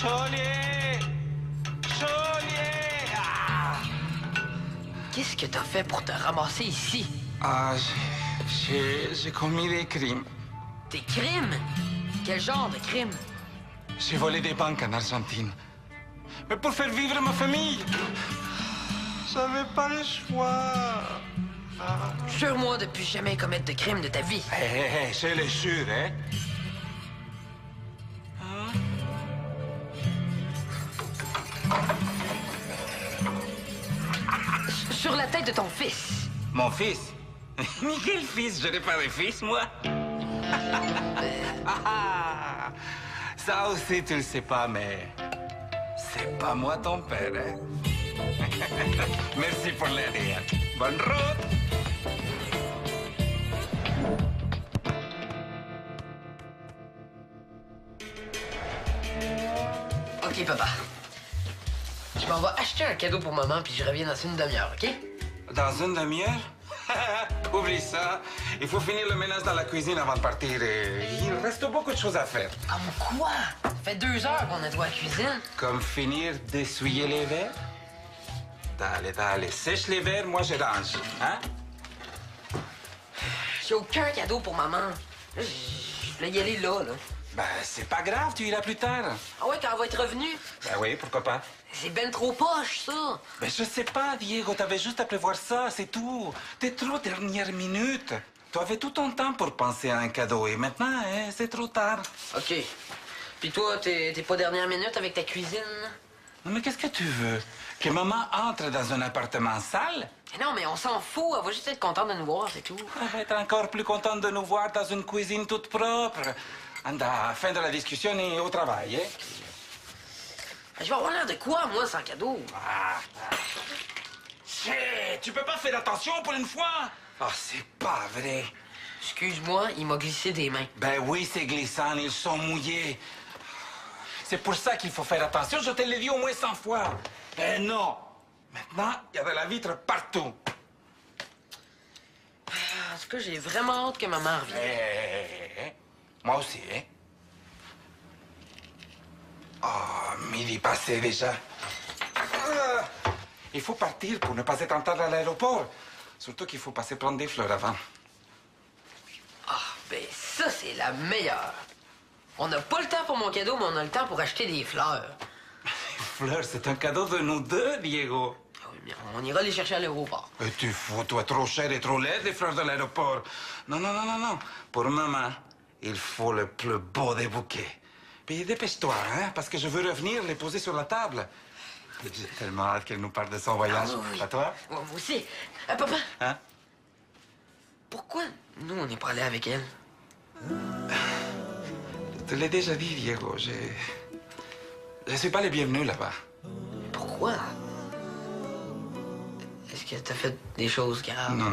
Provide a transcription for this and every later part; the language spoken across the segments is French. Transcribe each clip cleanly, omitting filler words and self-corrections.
Geôlier! Geôlier! Ah! Qu'est-ce que t'as fait pour te ramasser ici? Ah, j'ai commis des crimes. Des crimes? Quel genre de crimes? J'ai volé des banques en Argentine. Mais pour faire vivre ma famille. J'avais pas le choix. Jure-moi de plus jamais commettre de crimes de ta vie. Hé, je le jure, hein? Sur la tête de ton fils. Mon fils? Mais quel fils? Je n'ai pas de fils, moi. Ah, ça aussi, tu le sais pas, mais c'est pas moi ton père, hein? Merci pour l'aide. Bonne route! OK, papa. Je m'en vais acheter un cadeau pour maman, puis je reviens dans une demi-heure, OK? Dans une demi-heure? Oublie ça. Il faut finir le ménage dans la cuisine avant de partir. Il reste beaucoup de choses à faire. Comme quoi? Ça fait 2 heures qu'on nettoie la cuisine. Comme finir d'essuyer les verres? Dale, sèche les verres, moi je range. Hein? J'ai aucun cadeau pour maman. Je voulais y aller là. Ben, c'est pas grave, tu iras plus tard. Ah ouais, quand elle va être revenue? Ben oui, pourquoi pas? C'est ben trop poche, ça. Ben, je sais pas, Diego, t'avais juste à prévoir ça, c'est tout. T'es trop dernière minute. Tu avais tout ton temps pour penser à un cadeau et maintenant, hein, c'est trop tard. OK. Puis toi, t'es pas dernière minute avec ta cuisine? Non, mais qu'est-ce que tu veux? Que maman entre dans un appartement sale? Mais non, mais on s'en fout. Elle va juste être contente de nous voir, c'est tout. Elle va être encore plus contente de nous voir dans une cuisine toute propre. Anda, fin de la discussion et au travail, hein? Je vais avoir l'air de quoi, moi, sans cadeau? Chut, tu peux pas faire attention pour une fois? Ah, c'est pas vrai. Excuse-moi, il m'a glissé des mains. Ben oui, c'est glissant, ils sont mouillés. C'est pour ça qu'il faut faire attention, je te l'ai dit au moins 100 fois. Ben non. Maintenant, il y a de la vitre partout. En tout cas, j'ai vraiment hâte que maman revienne. Moi aussi, hein? Oh, midi passé déjà. Il faut partir pour ne pas être en retard à l'aéroport. Surtout qu'il faut passer prendre des fleurs avant. Ah, ben ça, c'est la meilleure. On n'a pas le temps pour mon cadeau, mais on a le temps pour acheter des fleurs. Les fleurs, c'est un cadeau de nous deux, Diego. Ah oui, bien, on ira les chercher à l'aéroport. Et tu fous, toi, trop cher et trop laid, les fleurs de l'aéroport. Non. Pour maman, il faut le plus beau des bouquets. Puis dépêche-toi, hein, parce que je veux revenir les poser sur la table. J'ai tellement hâte qu'elle nous parle de son voyage. Ah oui. À toi? Ouais, moi aussi. Papa, Hein? pourquoi nous, on n'est pas allés avec elle? Je te l'ai déjà dit, Diego. Je suis pas le bienvenu là-bas. Pourquoi? Est-ce que t'as fait des choses graves? Non.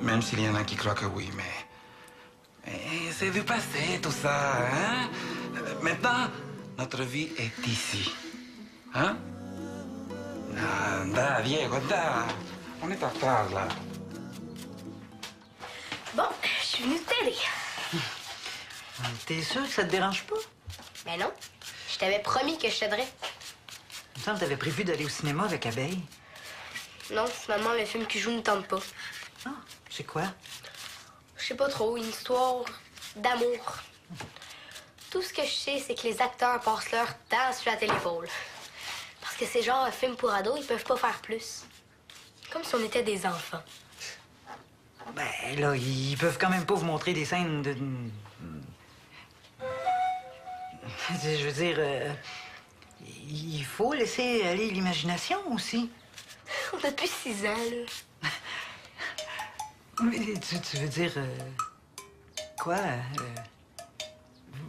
Même s'il y en a qui croient que oui, mais c'est du passé, tout ça, hein? Maintenant, notre vie est ici. Hein? Anda, Diego, anda. On est en retard, là. Bon, je suis venue t'aider. T'es sûr que ça te dérange pas? Mais non, je t'avais promis que je t'aiderais. Il me semble que t'avais prévu d'aller au cinéma avec Abeille. Non, finalement, le film qui joue ne tente pas. Ah, c'est quoi? Je sais pas trop, une histoire d'amour. Tout ce que je sais, c'est que les acteurs passent leur temps sur la téléphone. Parce que c'est genre un film pour ados, ils peuvent pas faire plus. Comme si on était des enfants. Ben là, ils peuvent quand même pas vous montrer des scènes de... Je veux dire, il faut laisser aller l'imagination aussi. On a plus 6 ans, là. Mais tu veux dire... quoi?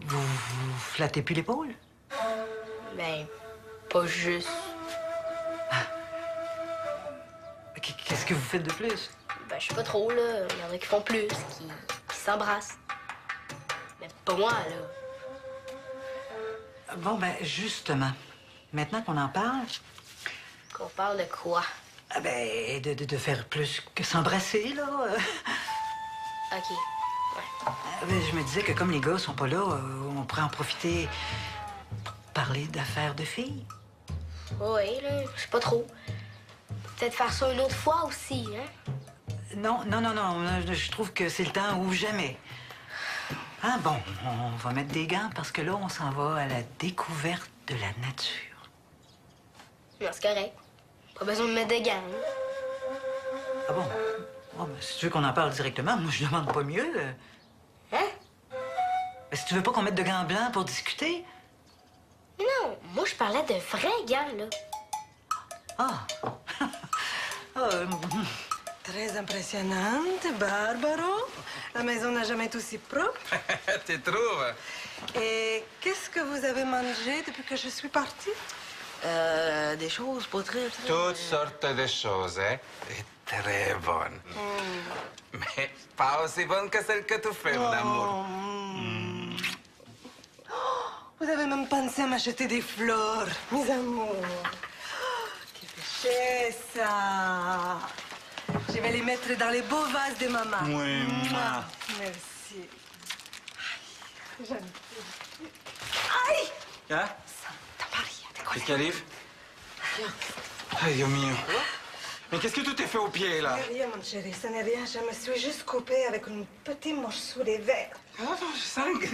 Vous flattez plus l'épaule? Ben, pas juste. Qu'est-ce que vous faites de plus? Ben, je sais pas trop, là. Il y en a qui font plus, qui s'embrassent. Mais pas moi, là. Bon, ben, justement, maintenant qu'on en parle... Qu'on parle de quoi? Ah ben, de faire plus que s'embrasser, là. OK. Ouais. Ben, je me disais que comme les gars sont pas là, on pourrait en profiter parler d'affaires de filles? Oui, là, je sais pas trop. Peut-être faire ça une autre fois aussi, hein? Non, non, non, non. Je trouve que c'est le temps ou jamais. Ah bon, on va mettre des gants parce que là, on s'en va à la découverte de la nature. Non, c'est correct. Pas besoin de mettre de gants. Hein? Ah bon? Oh, ben, si tu veux qu'on en parle directement, moi, je demande pas mieux. Hein? Ben, si tu veux pas qu'on mette de gants blancs pour discuter... Non, moi, je parlais de vrais gants, là. Ah! Ah, Très impressionnante, Barbaro. La maison n'a jamais été aussi propre. Tu trouves? Et qu'est-ce que vous avez mangé depuis que je suis partie? Des choses pas très... Toutes sortes de choses, hein? Et très bonnes. Mais pas aussi bonnes que celles que tu fais, mon amour. Vous avez même pensé à m'acheter des fleurs, mes amours. Oh, quelle richesse! Je vais les mettre dans les beaux vases de maman. Oui, Mouah. Merci. Aïe, j'aime. Aïe! Hein? Santa Maria, Qu'est-ce qui arrive? Ay, Dios mío. Mais qu'est-ce que tu t'es fait au pied, là? Rien, mon chéri, ça n'est rien. Je me suis juste coupée avec un petit morceau de verre. Ah, non, je sens que...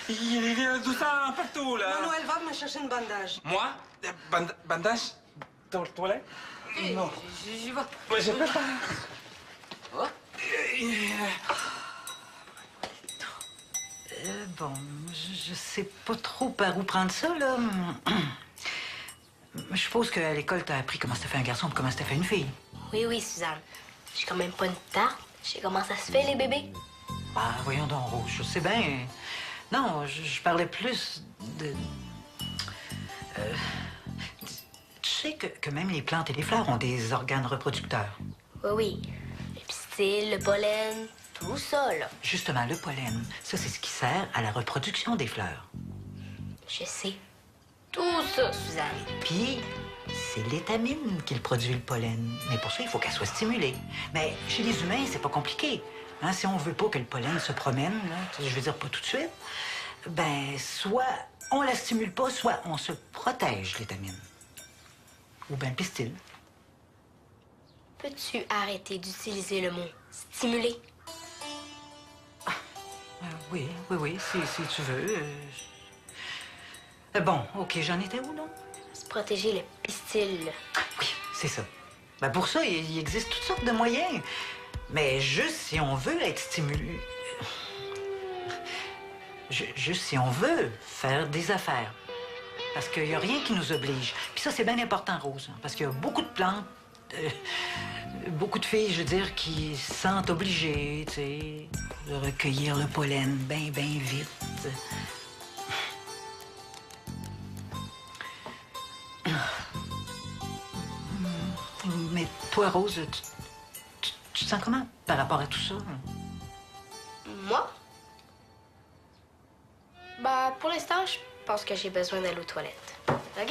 Il y a du sang partout, là. Manuel, va me chercher un bandage. Moi? Bandage? Dans le toilette? Non. J'y vais. Mais je peux pas. Oh. Bon, je sais pas trop par où prendre ça, là. Je suppose qu'à l'école, t'as appris comment c'était fait un garçon et comment c'était fait une fille. Oui, oui, Suzanne. J'ai quand même pas une tarte. Je sais comment ça se fait, les bébés. Ah, voyons donc, Rose, je sais bien. Non, je parlais plus de... tu sais que même les plantes et les fleurs ont des organes reproducteurs. Oui, oui. Le pistil, le pollen, tout ça, là. Justement, le pollen, ça, c'est ce qui sert à la reproduction des fleurs. Je sais. Tout ça, Suzanne. Puis, c'est l'étamine qui produit le pollen. Mais pour ça, il faut qu'elle soit stimulée. Mais chez les humains, c'est pas compliqué. Hein, si on veut pas que le pollen se promène, là, je veux dire pas tout de suite, ben, soit on la stimule pas, soit on se protège l'étamine. Ou bien le pistil. Peux-tu arrêter d'utiliser le mot stimuler? Oui, si tu veux. Bon, OK, j'en étais où, là? Se protéger le pistil. Oui, c'est ça. Ben pour ça, il existe toutes sortes de moyens. Mais juste si on veut être stimulé. Juste si on veut faire des affaires. Parce qu'il n'y a rien qui nous oblige. Puis ça, c'est bien important, Rose. Hein, parce qu'il y a beaucoup de plantes, beaucoup de filles, je veux dire, qui se sentent obligées, tu sais, de recueillir le pollen bien vite. Mais toi, Rose, tu te sens comment par rapport à tout ça? Moi? Bah, pour l'instant, je pense que j'ai besoin d'aller aux toilettes. OK?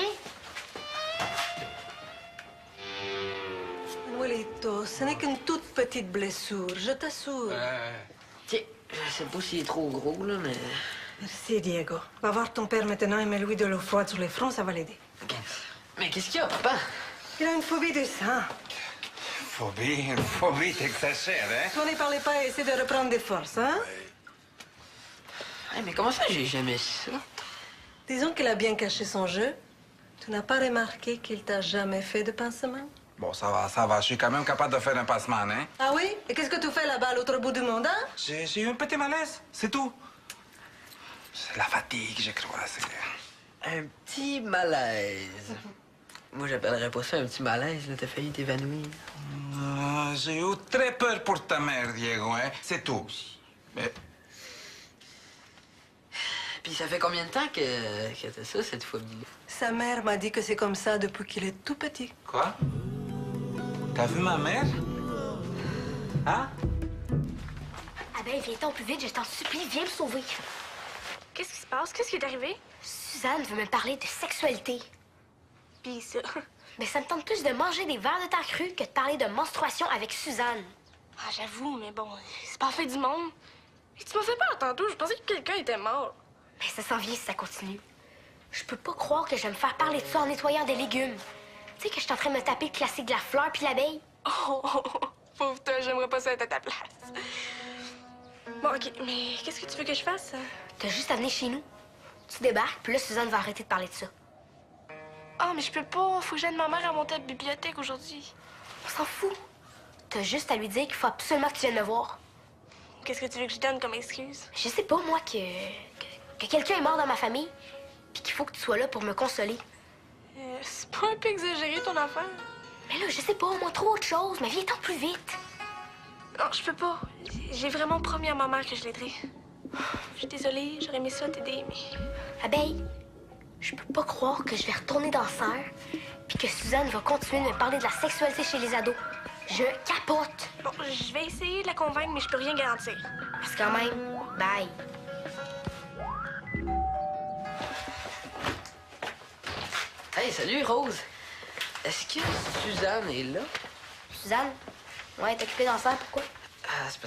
Manuelito, ce n'est qu'une toute petite blessure, je t'assure. Tiens, je sais pas s'il est trop gros, là, mais... Merci, Diego. Va voir ton père maintenant et mets-lui de l'eau froide sur les fronts, ça va l'aider. OK. Mais qu'est-ce qu'il y a, papa? Il a une phobie du sang. Phobie, t'exagères, hein? Toi, ne parlez pas et essaie de reprendre des forces, hein? Hey, mais comment ça, j'ai jamais ça? Disons qu'il a bien caché son jeu. Tu n'as pas remarqué qu'il t'a jamais fait de pansement? Bon, ça va. Je suis quand même capable de faire un passement, hein? Ah oui? Et qu'est-ce que tu fais là-bas, à l'autre bout du monde, hein? J'ai eu un petit malaise, c'est tout. C'est la fatigue, je crois. Un petit malaise. Moi, j'appellerais pas ça un petit malaise, là. T'as failli t'évanouir. J'ai eu très peur pour ta mère, Diego, hein? C'est tout. Mais Puis ça fait combien de temps que t'as ça, cette phobie-là? Sa mère m'a dit que c'est comme ça depuis qu'il est tout petit. quoi? T'as vu ma mère? Hein? Ah ben, viens-t'en plus vite, je t'en supplie, viens me sauver. Qu'est-ce qui se passe? Qu'est-ce qui est arrivé? Suzanne veut me parler de sexualité. Pis ça. Mais ça me tente plus de manger des verres de terre crue que de parler de menstruation avec Suzanne. Ah, j'avoue, mais bon, c'est pas fait du monde. Et tu m'as fait peur tantôt, je pensais que quelqu'un était mort. Mais ça s'en vient si ça continue. Je peux pas croire que je vais me faire parler de ça en nettoyant des légumes. Tu sais que je suis en train de me taper le classique de la fleur puis l'abeille? Oh, pauvre toi, j'aimerais pas ça être à ta place. Bon, OK, mais qu'est-ce que tu veux que je fasse? T'as juste à venir chez nous. Tu débarques, puis là, Suzanne va arrêter de parler de ça. Ah, mais je peux pas. Faut que j'aide ma mère à monter à la bibliothèque aujourd'hui. On s'en fout. T'as juste à lui dire qu'il faut absolument que tu viennes me voir. Qu'est-ce que tu veux que je donne comme excuse? Je sais pas, moi, que quelqu'un est mort dans ma famille, puis qu'il faut que tu sois là pour me consoler. C'est pas un peu exagéré ton affaire? Mais là, je sais pas, moi, trop autre chose, mais viens-t'en plus vite. Non, je peux pas. J'ai vraiment promis à ma mère que je l'aiderais. Je suis désolée, j'aurais aimé ça t'aider, mais... Abeille, je peux pas croire que je vais retourner dans Serre, puis que Suzanne va continuer de me parler de la sexualité chez les ados. Je capote. Bon, je vais essayer de la convaincre, mais je peux rien garantir. Parce que quand même, bye. Hey, salut, Rose. Est-ce que Suzanne est là? Suzanne? Ouais, t'es occupée dans Serre, pourquoi? Ah, c'est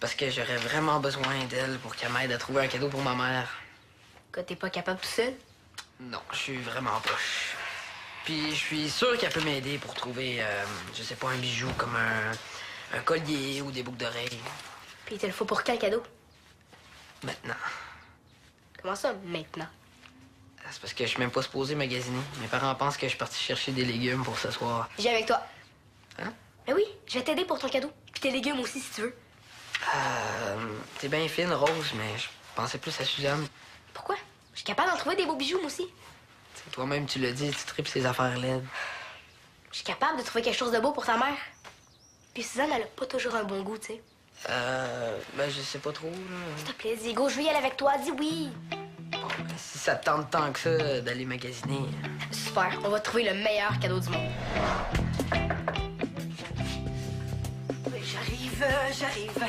parce que j'aurais vraiment besoin d'elle pour qu'elle m'aide à trouver un cadeau pour ma mère. Que t'es pas capable tout seul? Non, je suis vraiment poche. Puis je suis sûr qu'elle peut m'aider pour trouver, je sais pas, un bijou comme un collier ou des boucles d'oreilles. Puis il te le faut pour quel cadeau? Maintenant. Comment ça, maintenant? C'est parce que je suis même pas supposé magasiner. Mes parents pensent que je suis parti chercher des légumes pour ce soir. J'ai avec toi. Hein? Ben oui, je vais t'aider pour ton cadeau. Puis tes légumes aussi, si tu veux. T'es bien fine, Rose, mais je pensais plus à Suzanne. Pourquoi? Je suis capable d'en trouver des beaux bijoux, moi aussi. T'sais, toi-même, tu l'as dit, tu tripes ces affaires laides. Je suis capable de trouver quelque chose de beau pour ta mère. Puis Suzanne, elle a pas toujours un bon goût, tu sais. Ben, je sais pas trop, là. S'il te plaît, Diego, je veux y aller avec toi. Dis oui. Bon, ben, si ça te tente tant que ça d'aller magasiner. Super, on va trouver le meilleur cadeau du monde. Oui, j'arrive.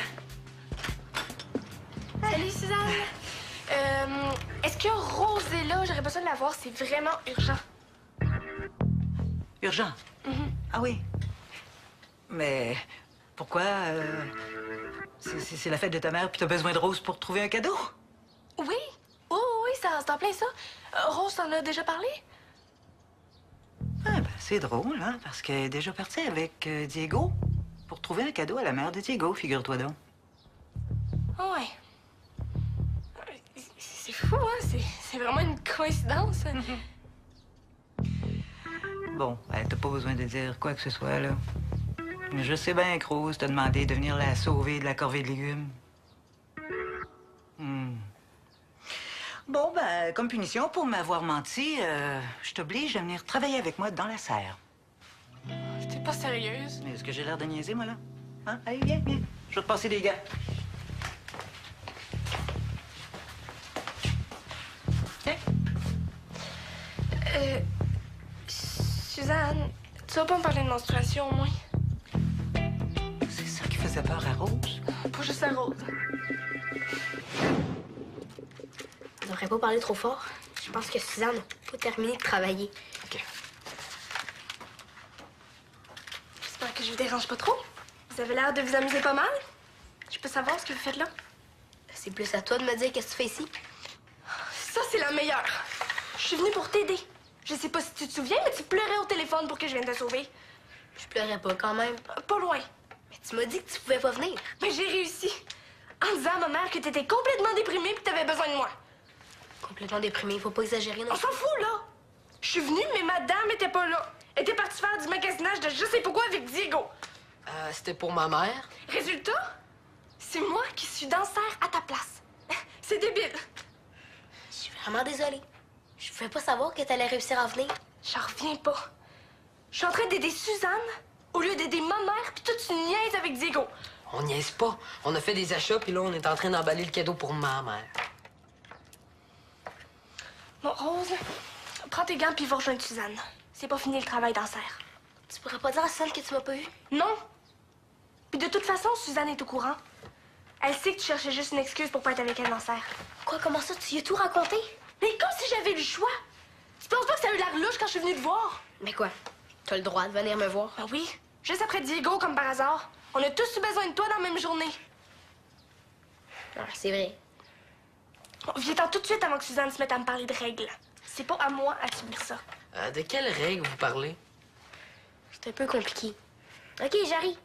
Salut, Suzanne. Est-ce que Rose est là? J'aurais besoin de la voir, c'est vraiment urgent. Urgent? Ah oui. Mais pourquoi? C'est la fête de ta mère, puis t'as besoin de Rose pour trouver un cadeau? Oui? Oh, oui, c'est en plein ça. Rose t'en a déjà parlé? Ah, ben, c'est drôle, hein, parce qu'elle est déjà partie avec Diego pour trouver un cadeau à la mère de Diego, figure-toi donc. Ah ouais. C'est fou, hein? C'est vraiment une coïncidence. Bon, ben, t'as pas besoin de dire quoi que ce soit, là. Je sais bien que Rose t'a demandé de venir la sauver de la corvée de légumes. Bon, ben, comme punition pour m'avoir menti, je t'oblige à venir travailler avec moi dans la serre. T'es pas sérieuse? Est-ce que j'ai l'air de niaiser, moi, là? Hein? Allez, viens. Je vais te passer des gars. Tiens. Suzanne, tu vas pas me parler de menstruation, au moins? C'est ça qui faisait peur à Rose? Pas juste à Rose. On devrait pas parler trop fort. Je pense que Suzanne n'a pas terminé de travailler. OK. J'espère que je vous dérange pas trop. Vous avez l'air de vous amuser pas mal. Je peux savoir ce que vous faites là? C'est plus à toi de me dire qu'est-ce que tu fais ici. Ça, c'est la meilleure. Je suis venue pour t'aider. Je sais pas si tu te souviens, mais tu pleurais au téléphone pour que je vienne te sauver. Je pleurais pas quand même. Pas loin. Mais tu m'as dit que tu pouvais pas venir. Mais j'ai réussi. En disant à ma mère que t'étais complètement déprimée et que t'avais besoin de moi. Complètement déprimée, faut pas exagérer non On s'en fout, là. Je suis venue, mais madame était pas là. Elle était partie faire du magasinage de je sais pas quoi avec Diego. C'était pour ma mère. Résultat, c'est moi qui suis dans Serre à ta place. C'est débile. Je suis vraiment désolée. Je pouvais pas savoir que t'allais réussir à venir. J'en reviens pas. Je suis en train d'aider Suzanne au lieu d'aider ma mère, puis toi, tu niaises avec Diego. On niaise pas. On a fait des achats, puis là, on est en train d'emballer le cadeau pour ma mère. Bon, Rose, prends tes gants puis va rejoindre Suzanne. C'est pas fini le travail dans Serre. Tu pourrais pas dire à Suzanne que tu m'as pas vu? Non. Puis de toute façon, Suzanne est au courant. Elle sait que tu cherchais juste une excuse pour pas être avec elle dans Serre. Quoi, comment ça? Tu y as tout raconté? Mais comme si j'avais le choix. Tu penses pas que ça a eu l'air louche quand je suis venue te voir? Mais quoi? T'as le droit de venir me voir. Ben oui. Juste après Diego, comme par hasard. On a tous eu besoin de toi dans la même journée. Ah, c'est vrai. Viens-t'en tout de suite avant que Suzanne se mette à me parler de règles. C'est pas à moi à subir ça. De quelles règles vous parlez? C'est un peu compliqué. OK, j'arrive.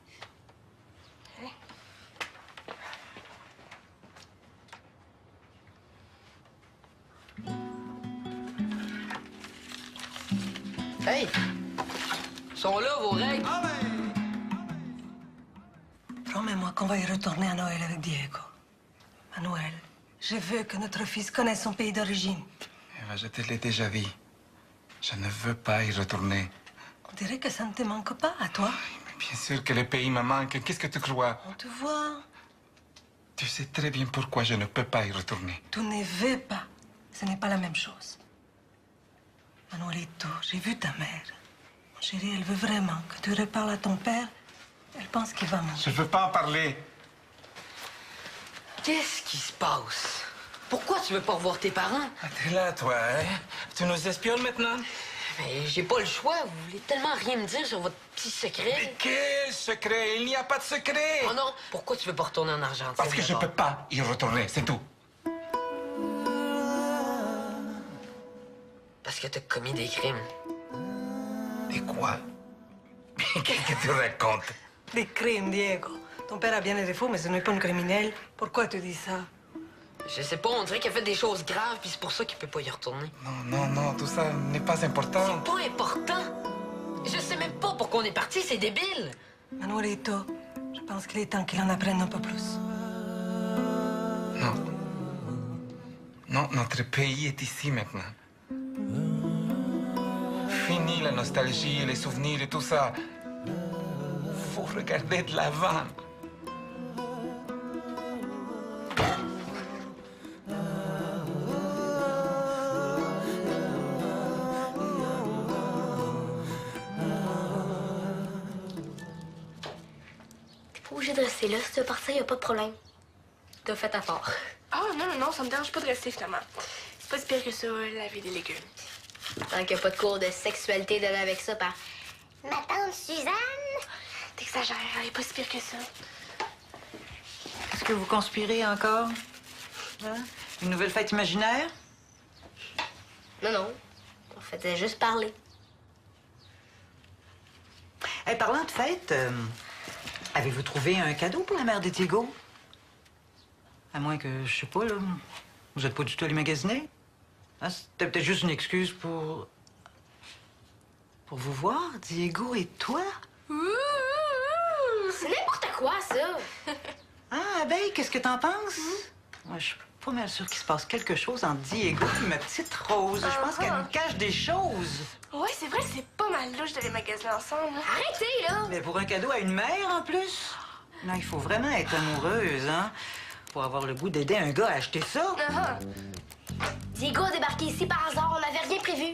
Hey! Sont là vos règles? Promets-moi qu'on va y retourner à Noël avec Diego. À Noël, je veux que notre fils connaisse son pays d'origine. Eva, je te l'ai déjà dit. Je ne veux pas y retourner. On dirait que ça ne te manque pas à toi. Mais bien sûr que le pays me manque. Qu'est-ce que tu crois? On te voit. Tu sais très bien pourquoi je ne peux pas y retourner. Tu ne veux pas. Ce n'est pas la même chose. Manuelito, j'ai vu ta mère. Mon chéri, elle veut vraiment que tu reparles à ton père. Elle pense qu'il va mourir. Je ne veux pas en parler. Qu'est-ce qui se passe? Pourquoi tu veux pas revoir tes parents? Ah, t'es là, toi, hein? Tu nous espionnes maintenant? Mais j'ai pas le choix. Vous voulez tellement rien me dire sur votre petit secret. Mais quel secret? Il n'y a pas de secret! Oh non! Pourquoi tu veux pas retourner en Argentine? Parce que je ne d'abord? peux pas y retourner, c'est tout. Parce que t'as commis des crimes. Et quoi? Qu'est-ce que tu racontes? Des crimes, Diego. Ton père a bien des défauts, mais ce n'est pas un criminel. Pourquoi tu dis ça? Je sais pas, on dirait qu'il a fait des choses graves, puis c'est pour ça qu'il peut pas y retourner. Non, tout ça n'est pas important. C'est pas important. Je sais même pas pourquoi on est parti, c'est débile. Manuelito, je pense qu'il est temps qu'il en apprenne un peu plus. Non. Non, notre pays est ici maintenant. Fini la nostalgie, les souvenirs et tout ça. Faut regarder de l'avant. T'es pas obligé de rester là. Si tu veux partir, y a pas de problème. T'as fait ta part. Ah, non, ça me dérange pas de rester finalement. C'est pas si pire que ça, laver des légumes. Tant qu'il n'y a pas de cours de sexualité donné avec ça par ma tante Suzanne. T'exagères, elle est pas si pire que ça. Est-ce que vous conspirez encore? Hein? Une nouvelle fête imaginaire? Non. On faisait juste parler. Hey, parlant de fête, avez-vous trouvé un cadeau pour la mère de Diego? À moins que, je sais pas, là, vous êtes pas du tout allé magasiner? Hein, c'était peut-être juste une excuse pour vous voir, Diego et toi? C'est n'importe quoi, ça. Ah, abeille, qu'est-ce que t'en penses? Moi, je suis pas mal sûre qu'il se passe quelque chose entre Diego et ma petite Rose. Je pense qu'elle nous cache des choses. Ouais, c'est vrai que c'est pas mal louche d'aller magasiner ensemble. Hein? Arrêtez, là. Mais pour un cadeau à une mère, en plus? Non, il faut vraiment être amoureuse, hein? Pour avoir le goût d'aider un gars à acheter ça. Diego a débarqué ici par hasard. On n'avait rien prévu.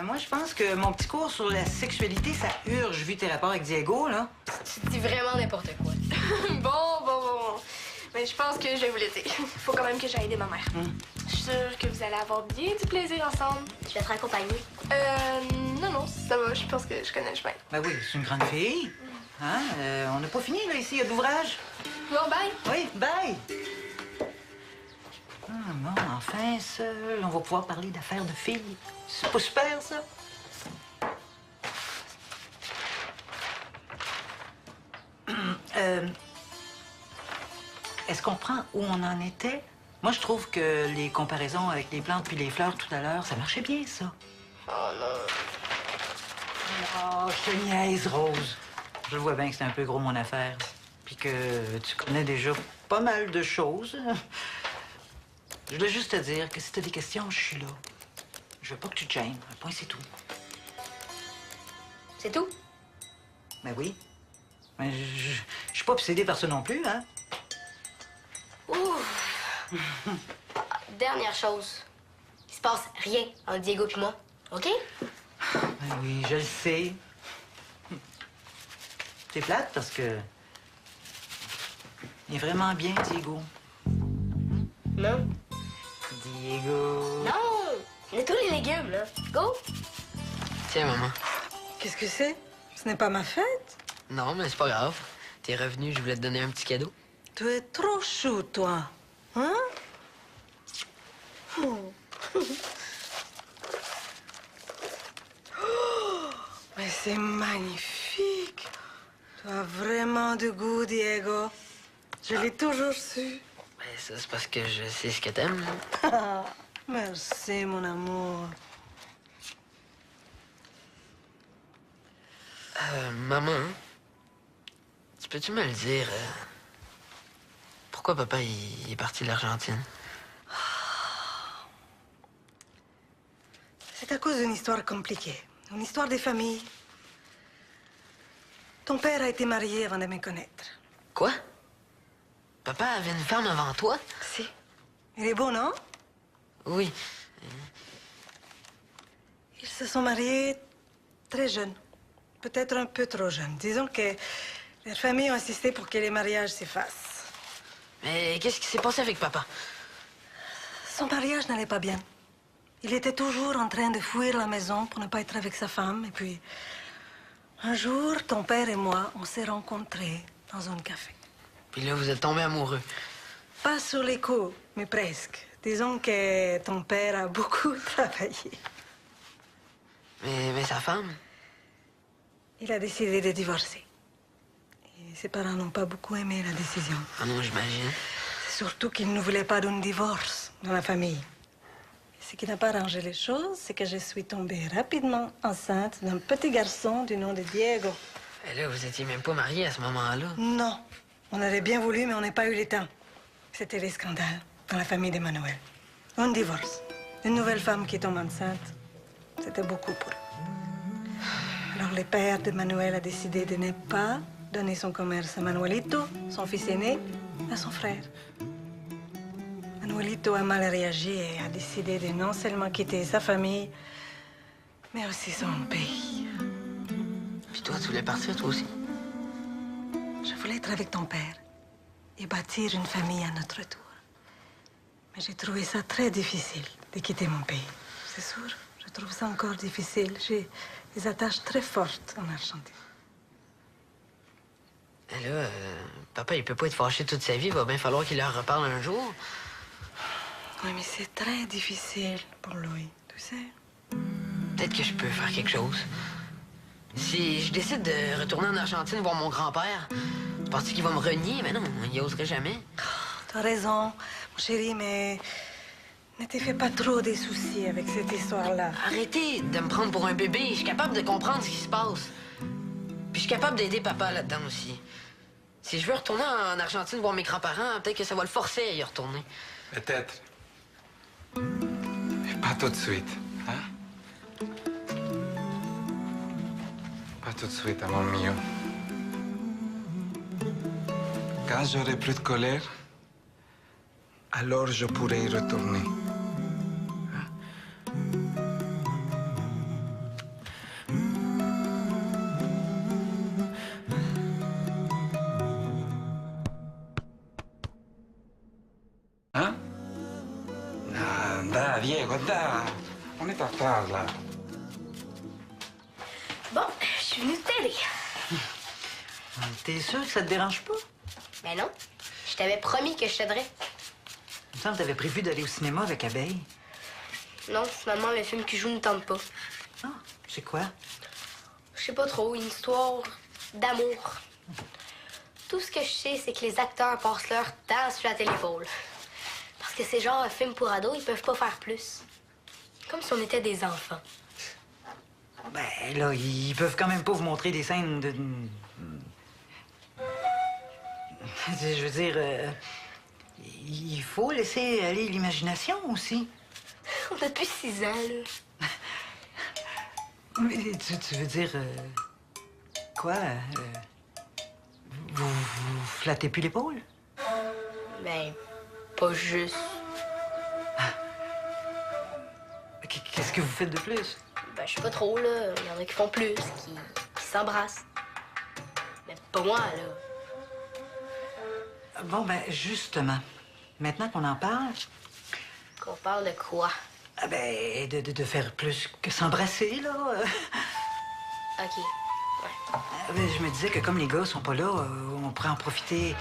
Moi, je pense que mon petit cours sur la sexualité, ça urge, vu tes rapports avec Diego, là. Tu dis vraiment n'importe quoi. Bon. Mais je pense que je vais vous laisser. Faut quand même que j'aille aider ma mère. Je suis sûre que vous allez avoir bien du plaisir ensemble. Je vais te raccompagner. Non, ça va. Je pense que je connais le chemin. Ben oui, c'est une grande fille. Hein? On n'a pas fini, là, ici, il y a de l'ouvrage. Bon, bye. Oui, bye! Bon, enfin, seul, on va pouvoir parler d'affaires de filles. C'est pas super, ça? Est-ce qu'on prend où on en était? Moi, je trouve que les comparaisons avec les plantes puis les fleurs tout à l'heure, ça marchait bien, ça. Oh non. Oh, je te niaise, Rose. Je vois bien que c'est un peu gros, mon affaire. Puis que tu connais déjà pas mal de choses. Je voulais juste te dire que si t'as des questions, je suis là. Je veux pas que tu te gênes. Un point, c'est tout. C'est tout? Ben oui. Mais je suis pas obsédée par ça non plus, hein? Ouf. Dernière chose. Il se passe rien entre Diego et moi. OK? Ben oui, je le sais. C'est plate parce que... il est vraiment bien, Diego. Non. Diego... Non! Nettoie les légumes, là. Go! Tiens, maman. Qu'est-ce que c'est? Ce n'est pas ma fête. Non, mais c'est pas grave. T'es revenu, je voulais te donner un petit cadeau. Tu es trop chou, toi. Hein? Mais c'est magnifique. Tu as vraiment du goût, Diego. Je l'ai toujours su. Ben, ça, c'est parce que je sais ce que t'aimes, là. Merci, mon amour. Maman, tu peux-tu me le dire? Pourquoi papa il est parti de l'Argentine? C'est à cause d'une histoire compliquée. Une histoire des familles. Ton père a été marié avant de me connaître. Quoi? Papa avait une femme avant toi? Si. Il est beau, non? Oui. Ils se sont mariés très jeunes. Peut-être un peu trop jeunes. Disons que leurs familles ont insisté pour que les mariages s'effacent. Mais qu'est-ce qui s'est passé avec papa? Son mariage n'allait pas bien. Il était toujours en train de fuir la maison pour ne pas être avec sa femme. Et puis, un jour, ton père et moi, on s'est rencontrés dans un café. Puis là, vous êtes tombés amoureux. Pas sur les coups, mais presque. Disons que ton père a beaucoup travaillé. Mais sa femme? Il a décidé de divorcer. Et ses parents n'ont pas beaucoup aimé la décision. Ah non, j'imagine. C'est surtout qu'il ne voulait pas d'un divorce dans la famille. Et ce qui n'a pas arrangé les choses, c'est que je suis tombée rapidement enceinte d'un petit garçon du nom de Diego. Et là, vous étiez même pas mariés à ce moment-là. Non. On aurait bien voulu, mais on n'a pas eu le temps. C'était les scandales dans la famille d'Emmanuel. Un divorce. Une nouvelle femme qui tombe enceinte. C'était beaucoup pour eux. Alors le père d'Emmanuel a décidé de ne pas donner son commerce à Manuelito, son fils aîné, à son frère. Manuelito a mal réagi et a décidé de non seulement quitter sa famille, mais aussi son pays. Puis toi, tu voulais partir, toi aussi? Je voulais être avec ton père et bâtir une famille à notre tour. Mais j'ai trouvé ça très difficile de quitter mon pays. C'est sûr, je trouve ça encore difficile. J'ai des attaches très fortes en Argentine. Et là, papa, il peut pas être fâché toute sa vie. Il va bien falloir qu'il leur reparle un jour. Oui, mais c'est très difficile pour lui, tu sais. Peut-être que je peux faire quelque chose. Si je décide de retourner en Argentine voir mon grand-père, tu penses qu'il va me renier? Mais non, il oserait jamais. T'as raison, mon chéri, mais ne te fais pas trop des soucis avec cette histoire-là. Arrêtez de me prendre pour un bébé. Je suis capable de comprendre ce qui se passe. Puis je suis capable d'aider papa là-dedans aussi. Si je veux retourner en Argentine voir mes grands-parents, peut-être que ça va le forcer à y retourner. Peut-être. Mais pas tout de suite, hein? Pas tout de suite, amor mio. Quand j'aurai plus de colère, alors je pourrai y retourner. Hein? Da, Diego, da. On est en retard, là. Bon, je suis venue t'aider. T'es sûr que ça te dérange pas? Mais non, je t'avais promis que je t'aiderais. Il me semble que t'avais prévu d'aller au cinéma avec Abeille. Non, finalement, le film qui joue ne tente pas. Ah, c'est quoi? Je sais pas trop, une histoire d'amour. Tout ce que je sais, c'est que les acteurs passent leur temps sur la téléphone. Parce que c'est genre un film pour ados, ils peuvent pas faire plus. Comme si on était des enfants. Ben là, ils peuvent quand même pas vous montrer des scènes de... Je veux dire, il faut laisser aller l'imagination aussi. On a plus 6 ans, là. Mais tu veux dire... quoi? Vous flattez plus l'épaule? Ben, pas juste. Qu'est-ce que vous faites de plus? Ben, je sais pas trop, là. Il y en a qui font plus, qui s'embrassent. Mais pas moi, là. Bon, ben, justement, maintenant qu'on en parle, Qu'on parle de quoi? ah ben, de faire plus que s'embrasser, là. OK. Ouais. Ben, je me disais que comme les gars sont pas là, on pourrait en profiter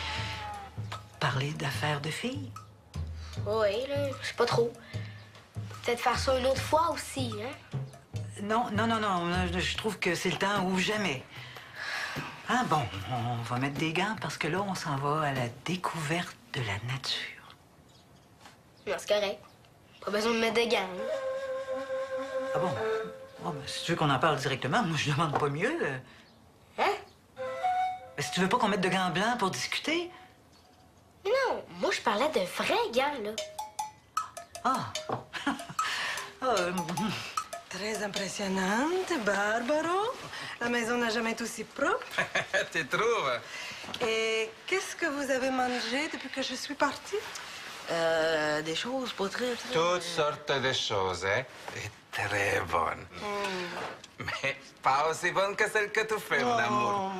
pour parler d'affaires de filles. Ouais, là, je sais pas trop. peut-être faire ça une autre fois aussi, hein? Non, non, non, non. Je trouve que c'est le temps ou jamais. Ah bon, on va mettre des gants parce que là, on s'en va à la découverte de la nature. Non, c'est correct. Pas besoin de mettre de gants. Hein? Ah bon? Oh, ben, si tu veux qu'on en parle directement, moi, je demande pas mieux. Hein? Ben, si tu veux pas qu'on mette de gants blancs pour discuter... Mais non, moi, je parlais de vrais gants, là. Ah! Ah, Très impressionnante, Barbaro. La maison n'a jamais été aussi propre. Tu trouves? Et qu'est-ce que vous avez mangé depuis que je suis partie? Des choses pas très... Toutes sortes de choses, hein? Et très bonnes. Mais pas aussi bonnes que celles que tu fais, mon amour.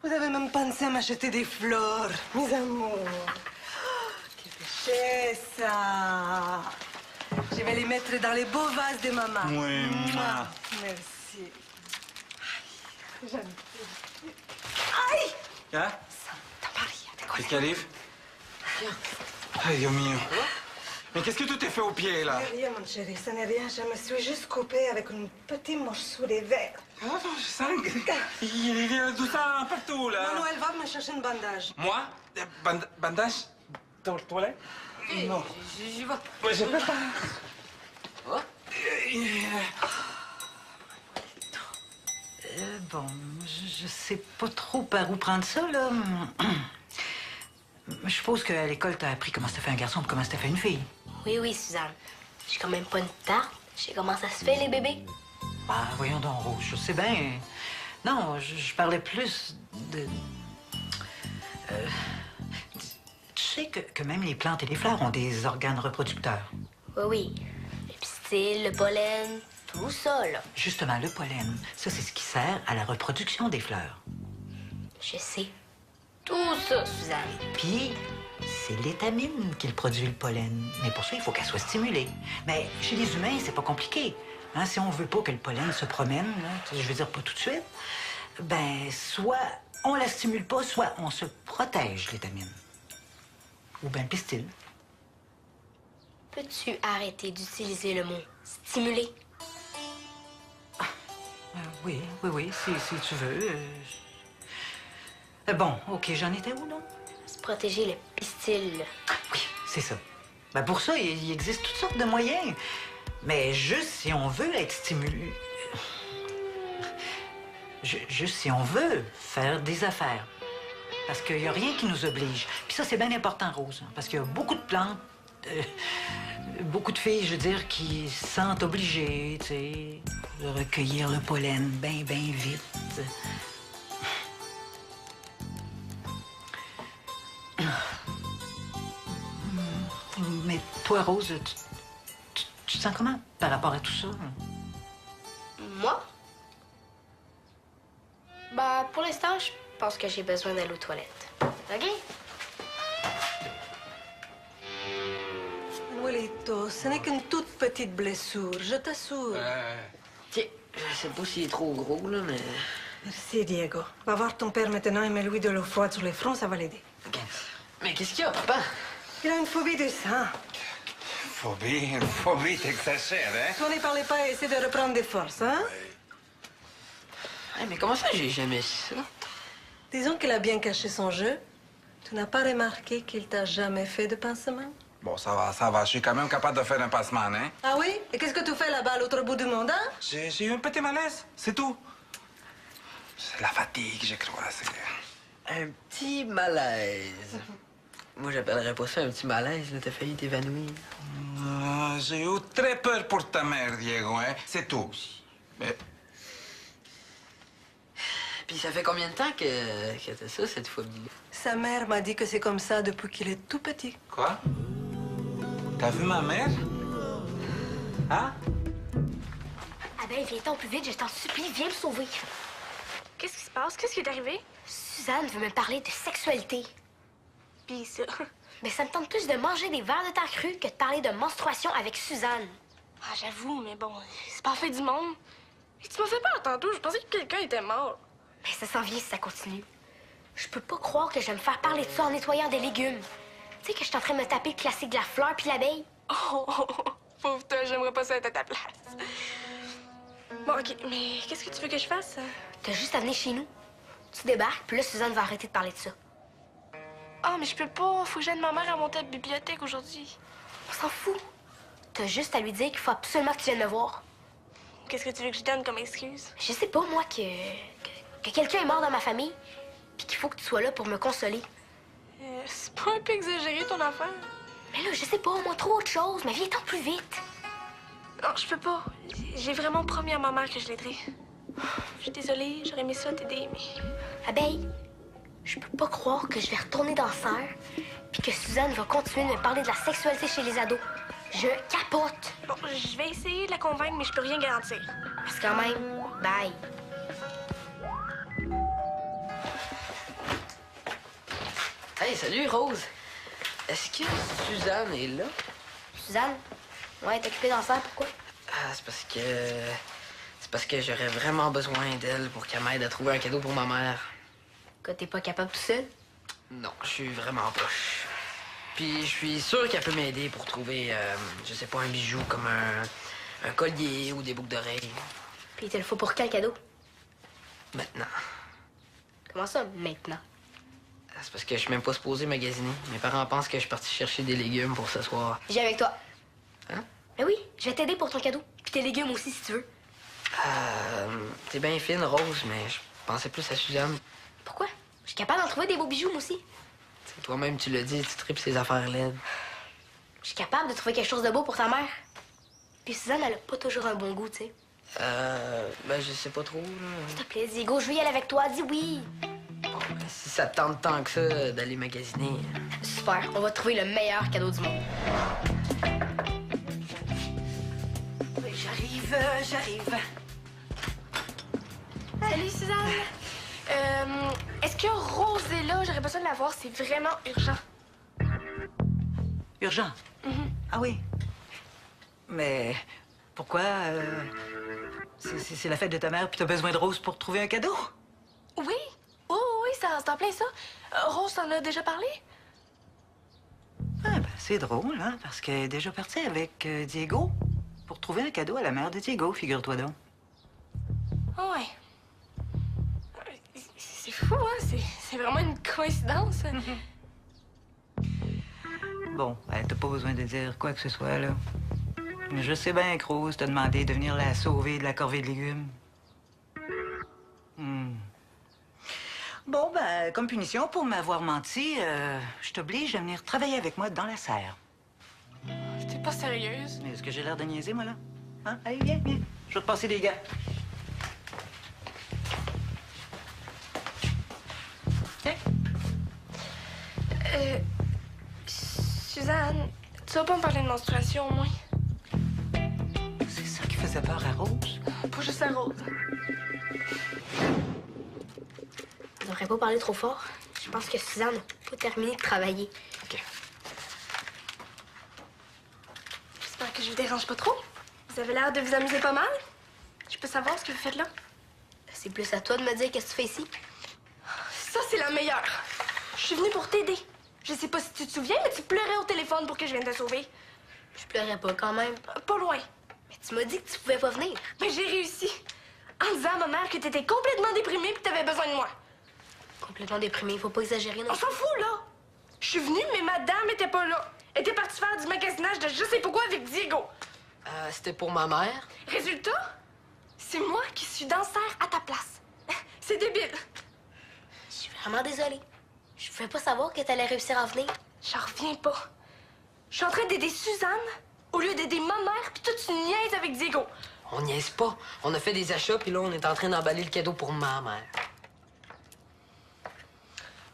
Vous avez même pensé à m'acheter des fleurs, mes amours. Oh, quelle richesse! Je vais les mettre dans les beaux vases de maman. Oui, Mouah. Merci. Aïe, j'aime. Aïe! Hein? Santa Maria, de quoi Qu'est-ce qui arrive? Ay, Dieu mio. Mais qu'est-ce que tu t'es fait au pied, là? Rien, mon chéri, ça n'est rien. Je me suis juste coupée avec un petit morceau de verre. Oh, je sens il y a du sang partout, là. Manuel, va me chercher un bandage. Moi? Bandage? Dans le toilette? Non. J'y vais. Moi, je peux pas. Oh. Bon, je sais pas trop par où prendre ça, là. Je suppose qu'à l'école, t'as appris comment c'était fait un garçon et comment c'était fait une fille. Oui, oui, Suzanne. J'ai quand même pas une tarte. Je sais comment ça se fait, les bébés. Ah, voyons donc, Rose, je sais bien. Non, je parlais plus de... Tu sais que même les plantes et les fleurs ont des organes reproducteurs. Oui, oui. Le pistil, le pollen, tout ça, là. Justement, le pollen, ça, c'est ce qui sert à la reproduction des fleurs. Je sais. Tout ça, Suzanne. Puis, c'est l'étamine qui le produit, le pollen. Mais pour ça, il faut qu'elle soit stimulée. Mais chez les humains, c'est pas compliqué. Hein, si on veut pas que le pollen se promène, là, je veux dire pas tout de suite, ben, soit on la stimule pas, soit on se protège l'étamine. Ou bien le pistil. Peux-tu arrêter d'utiliser le mot stimuler? Oui, si tu veux. Bon, OK, j'en étais où, là? Se protéger le pistil. Oui, c'est ça. Ben pour ça, il existe toutes sortes de moyens. Mais juste si on veut être stimulé... Juste si on veut faire des affaires. Parce qu'il n'y a rien qui nous oblige. Puis ça, c'est bien important, Rose. Hein, parce qu'il y a beaucoup de plantes, beaucoup de filles, je veux dire, qui se sentent obligées, tu sais, de recueillir le pollen bien vite. Mais toi, Rose, tu te sens comment par rapport à tout ça? Moi? Bah, pour l'instant, je pense que j'ai besoin d'aller aux toilettes. OK? Manuelito, ce n'est qu'une toute petite blessure, je t'assure. Tiens, je sais pas s'il est trop gros, là, mais... Merci, Diego. Va voir ton père maintenant et mets-lui de l'eau froide sur les fronts, ça va l'aider. Mais qu'est-ce qu'il y a, papa? Il a une phobie du sang. Phobie, t'exagères, hein? Toi, ne parlez pas et essaie de reprendre des forces, hein? Hey, mais comment ça, j'ai jamais su ça? Disons qu'il a bien caché son jeu. Tu n'as pas remarqué qu'il t'a jamais fait de pansement? Bon, ça va. Je suis quand même capable de faire un passement, hein? Ah oui? Et qu'est-ce que tu fais là-bas, à l'autre bout du monde, hein? J'ai eu un petit malaise, c'est tout. C'est la fatigue, je crois. Un petit malaise. Moi, j'appellerais pas ça un petit malaise, là. T'as failli t'évanouir. J'ai eu très peur pour ta mère, Diego, hein? C'est tout. Mais Puis ça fait combien de temps que t'as ça, cette phobie-là? Sa mère m'a dit que c'est comme ça depuis qu'il est tout petit. quoi? T'as vu ma mère? Hein? Ah ben, viens-t'en plus vite, je t'en supplie, viens me sauver. Qu'est-ce qui se passe? Qu'est-ce qui est arrivé? Suzanne veut me parler de sexualité. Pis ça... Mais ça me tente plus de manger des verres de terre crue que de parler de menstruation avec Suzanne. Ah, j'avoue, mais bon, c'est pas fait du monde. Et tu m'as fait peur tantôt, je pensais que quelqu'un était mort. Mais ça s'en vient si ça continue. Je peux pas croire que je vais me faire parler de ça en nettoyant des légumes. Tu sais que je suis en train de me taper le classique de la fleur puis l'abeille? Oh, pauvre toi, j'aimerais pas ça être à ta place. Bon, OK, mais qu'est-ce que tu veux que je fasse? T'as juste à venir chez nous. Tu débarques, puis là, Suzanne va arrêter de parler de ça. Ah, mais je peux pas. Faut que j'aide ma mère à monter à la bibliothèque aujourd'hui. On s'en fout. T'as juste à lui dire qu'il faut absolument que tu viennes me voir. Qu'est-ce que tu veux que je donne comme excuse? Je sais pas, moi, que quelqu'un est mort dans ma famille, puis qu'il faut que tu sois là pour me consoler. C'est pas un peu exagéré, ton affaire? Mais là, je sais pas, moi, trop autre chose, mais viens-t'en plus vite. Non, je peux pas. J'ai vraiment promis à ma mère que je l'aiderais. Je suis désolée, j'aurais aimé ça t'aider, mais... Abeille, je peux pas croire que je vais retourner dans Serre, puis que Suzanne va continuer de me parler de la sexualité chez les ados. Je capote. Bon, je vais essayer de la convaincre, mais je peux rien garantir. Parce que quand même, bye. Hey, salut, Rose. Est-ce que Suzanne est là? Suzanne? Ouais, t'es occupée dans Serre, pourquoi? Ah, c'est parce que j'aurais vraiment besoin d'elle pour qu'elle m'aide à trouver un cadeau pour ma mère. Que t'es pas capable tout seul? Non, je suis vraiment poche. Puis je suis sûr qu'elle peut m'aider pour trouver, je sais pas, un bijou comme un collier ou des boucles d'oreilles. Puis il te le faut pour quel cadeau? Maintenant. Comment ça, maintenant? C'est parce que je suis même pas supposé magasiner. Mes parents pensent que je suis parti chercher des légumes pour ce soir. J'ai avec toi. Hein? Ben oui, je vais t'aider pour ton cadeau. Puis tes légumes aussi, si tu veux. T'es bien fine, Rose, mais je pensais plus à Suzanne. Pourquoi? Je suis capable d'en trouver des beaux bijoux, moi aussi. T'sais, toi-même, tu l'as dit, tu tripes ces affaires laides. Je suis capable de trouver quelque chose de beau pour ta mère. Puis Suzanne, elle a pas toujours un bon goût, tu sais. Ben, je sais pas trop, là. S'il te plaît, Diego, je veux y aller avec toi. Dis oui. Bon, ben, si ça te tente tant que ça d'aller magasiner. Super, on va trouver le meilleur cadeau du monde. Oui, j'arrive. Salut, Suzanne. Est-ce que Rose est là? J'aurais besoin de la voir, c'est vraiment urgent. Urgent? Ah oui. Mais pourquoi? C'est la fête de ta mère, puis t'as besoin de Rose pour trouver un cadeau? Oui? Oui, c'est en plein ça. Rose t'en a déjà parlé? Ah, ben, c'est drôle, hein, parce qu'elle est déjà partie avec Diego pour trouver un cadeau à la mère de Diego, figure-toi donc. Ah ouais. C'est fou, hein? C'est vraiment une coïncidence. Bon, ben, t'as pas besoin de dire quoi que ce soit, là. Je sais bien que Rose t'a demandé de venir la sauver de la corvée de légumes. Bon, ben, comme punition pour m'avoir menti, je t'oblige à venir travailler avec moi dans la serre. T'es pas sérieuse? Est-ce que j'ai l'air de niaiser, moi, là? Hein? Allez, viens. Je vais te passer des gars. Tiens. Suzanne, tu vas pas me parler de menstruation, au moins? C'est ça qui faisait peur à Rose? Pas juste à Rose. On devrait pas parler trop fort. Je pense que Suzanne n'a pas terminé de travailler. OK. J'espère que je vous dérange pas trop. Vous avez l'air de vous amuser pas mal. Je peux savoir ce que vous faites là? C'est plus à toi de me dire qu'est-ce que tu fais ici. Ça, c'est la meilleure. Je suis venue pour t'aider. Je sais pas si tu te souviens, mais tu pleurais au téléphone pour que je vienne te sauver. Je pleurais pas quand même. Pas loin. Mais tu m'as dit que tu pouvais pas venir. Mais j'ai réussi. En disant à ma mère que t'étais complètement déprimée et que t'avais besoin de moi. Complètement déprimée, faut pas exagérer non On s'en fout, là. Je suis venue, mais madame était pas là. Elle était partie faire du magasinage de je sais pas quoi avec Diego. C'était pour ma mère. Résultat, c'est moi qui suis dans Serre à ta place. C'est débile. Je suis vraiment désolée. Je pouvais pas savoir que t'allais réussir à venir. J'en reviens pas. Je suis en train d'aider Suzanne au lieu d'aider ma mère, puis toi, tu niaises avec Diego. On niaise pas. On a fait des achats, puis là, on est en train d'emballer le cadeau pour ma mère.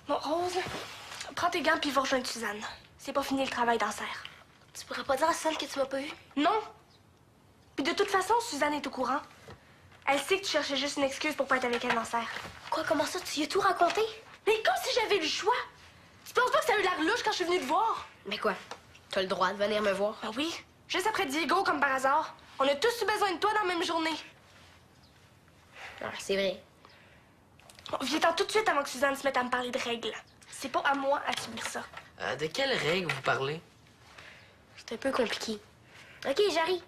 Bon, Rose, prends tes gants puis va rejoindre Suzanne. C'est pas fini le travail dans Serre. Tu pourrais pas dire à Suzanne que tu m'as pas vu? Non. Puis de toute façon, Suzanne est au courant. Elle sait que tu cherchais juste une excuse pour pas être avec elle dans Serre. Quoi, comment ça? Tu y as tout raconté? Mais comme si j'avais le choix. Tu penses pas que ça a eu l'air louche quand je suis venue te voir? Mais quoi? T'as le droit de venir me voir. Ben oui. Juste après Diego, comme par hasard. On a tous eu besoin de toi dans la même journée. Ah, c'est vrai. Bon, viens-t'en tout de suite avant que Suzanne se mette à me parler de règles. C'est pas à moi à subir ça. De quelles règles vous parlez? C'est un peu compliqué. OK, j'arrive.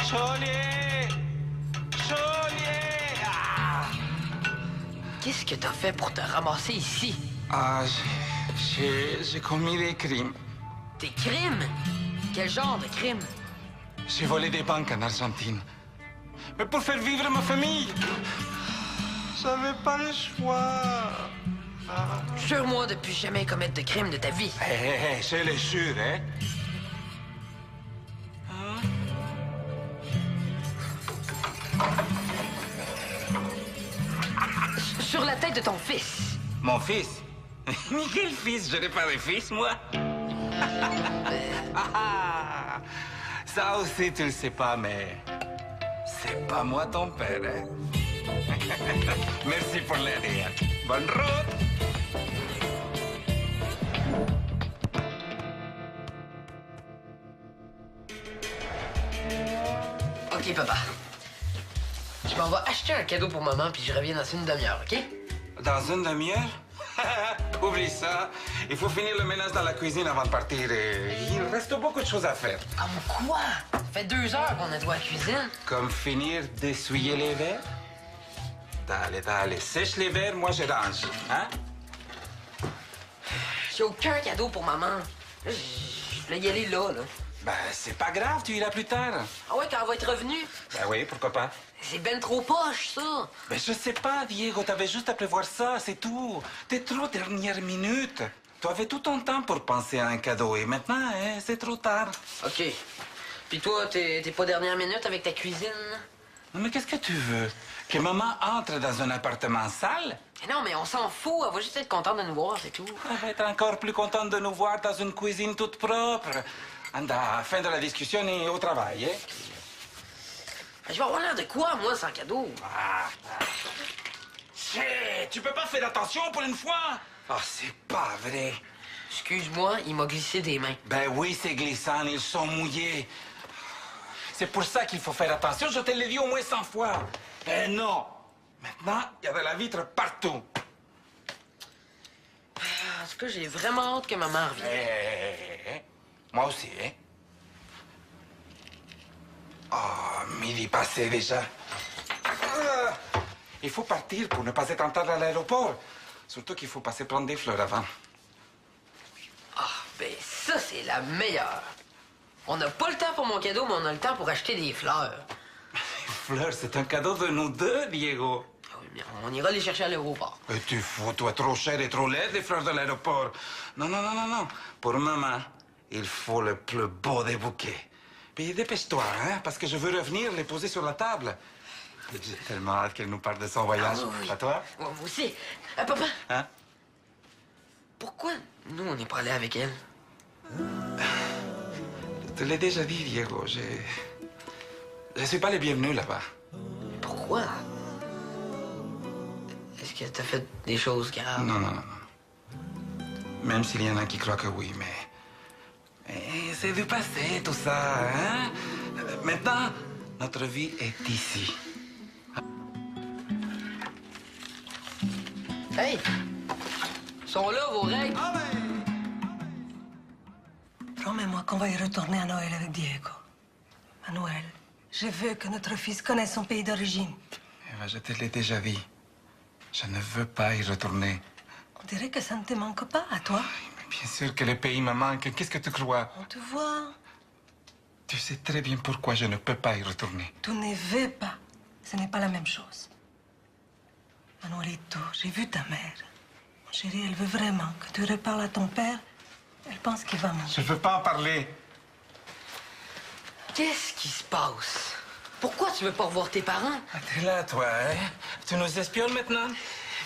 Chaulier! Chaulier! Ah! Qu'est-ce que t'as fait pour te ramasser ici? Ah, j'ai commis des crimes. Des crimes? Quel genre de crimes? J'ai volé des banques en Argentine. Mais pour faire vivre ma famille. J'avais pas le choix. Jure-moi de plus jamais commettre de crimes de ta vie. Hé, hé, hé, je le jure, hein? Sur la tête de ton fils. Mon fils? Ni quel fils? Je n'ai pas de fils, moi. Ah, ça aussi, tu le sais pas, mais c'est pas moi ton père, hein? Merci pour l'aide. Bonne route! OK, papa. Je m'en vais acheter un cadeau pour maman, puis je reviens dans une demi-heure, OK? Dans une demi-heure? Oublie ça. Il faut finir le ménage dans la cuisine avant de partir. Il reste beaucoup de choses à faire. Comme quoi? Ça fait 2 heures qu'on nettoie la cuisine. Comme finir d'essuyer les verres? Allez, sèche les verres, moi je range. Hein? J'ai aucun cadeau pour maman. Là, je voulais y aller là. Ben, c'est pas grave, tu iras plus tard. Ah ouais, quand elle va être revenue? Ben oui, pourquoi pas? C'est ben trop poche, ça. Ben, je sais pas, Diego, t'avais juste à prévoir ça, c'est tout. T'es trop dernière minute. Tu avais tout ton temps pour penser à un cadeau et maintenant, hein, c'est trop tard. OK. Puis toi, t'es pas dernière minute avec ta cuisine? Non, mais qu'est-ce que tu veux? Que maman entre dans un appartement sale? Mais non, mais on s'en fout. Elle va juste être contente de nous voir, c'est tout. Elle va être encore plus contente de nous voir dans une cuisine toute propre. Anda, fin de la discussion et au travail, hein? Je vais avoir l'air de quoi, moi, sans cadeau? Tu peux pas faire attention pour une fois? Ah, c'est pas vrai. Excuse-moi, il m'a glissé des mains. Ben oui, c'est glissant, ils sont mouillés. C'est pour ça qu'il faut faire attention, je te l'ai dit au moins 100 fois. Eh non! Maintenant, il y a de la vitre partout. En tout cas, j'ai vraiment hâte que maman revienne. Moi aussi, hein? Oh, midi passé déjà. Il faut partir pour ne pas être en retard à l'aéroport. Surtout qu'il faut passer prendre des fleurs avant. Ah, ben ça, c'est la meilleure. On n'a pas le temps pour mon cadeau, mais on a le temps pour acheter des fleurs. Les fleurs, c'est un cadeau de nous deux, Diego. Ah oui, mais on ira les chercher à l'aéroport. Et tu fous, toi, trop cher et trop laid, les fleurs de l'aéroport. Non, non, non, non, non. Pour maman, il faut le plus beau des bouquets. Puis dépêche-toi, hein, parce que je veux revenir les poser sur la table. J'ai tellement hâte qu'elle nous parle de son voyage. Ah oui. À toi? Ouais, moi aussi. Papa, Hein? pourquoi nous, on n'est pas allés avec elle? Je te l'ai déjà dit, Diego. Je suis pas le bienvenu là-bas. Pourquoi? Est-ce que t'as fait des choses graves? Non, non, non, non. Même s'il y en a qui croient que oui, mais c'est du passé, tout ça, hein? Maintenant, notre vie est ici. Hey! Sont là, vos règles? Promets-moi qu'on va y retourner à Noël avec Diego. Manuel, je veux que notre fils connaisse son pays d'origine. Eva, je te l'ai déjà dit. Je ne veux pas y retourner. On dirait que ça ne te manque pas à toi. Mais bien sûr que le pays me manque. Qu'est-ce que tu crois? On te voit. Tu sais très bien pourquoi je ne peux pas y retourner. Tu ne veux pas. Ce n'est pas la même chose. Manuelito, j'ai vu ta mère. Mon chéri, elle veut vraiment que tu reparles à ton père. Elle pense qu'il va mourir. Je ne veux pas en parler. Qu'est-ce qui se passe? Pourquoi tu veux pas revoir tes parents? Ah, t'es là, toi, hein? Tu nous espionnes maintenant?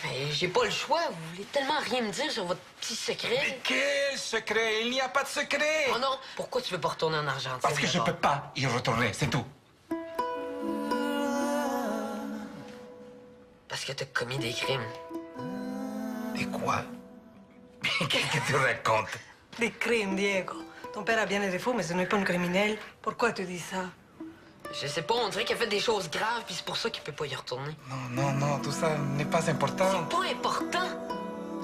Mais j'ai pas le choix. Vous voulez tellement rien me dire sur votre petit secret. Mais quel secret? Il n'y a pas de secret. Oh non, pourquoi tu veux pas retourner en Argentine? Parce que je d'abord? peux pas y retourner, c'est tout. Parce que t'as commis des crimes. Et quoi? Qu'est-ce que tu racontes? Des crimes, Diego. Ton père a bien des défauts, mais ce n'est pas un criminel. Pourquoi tu dis ça? Je sais pas, on dirait qu'il a fait des choses graves, puis c'est pour ça qu'il peut pas y retourner. Non, tout ça n'est pas important. C'est pas important.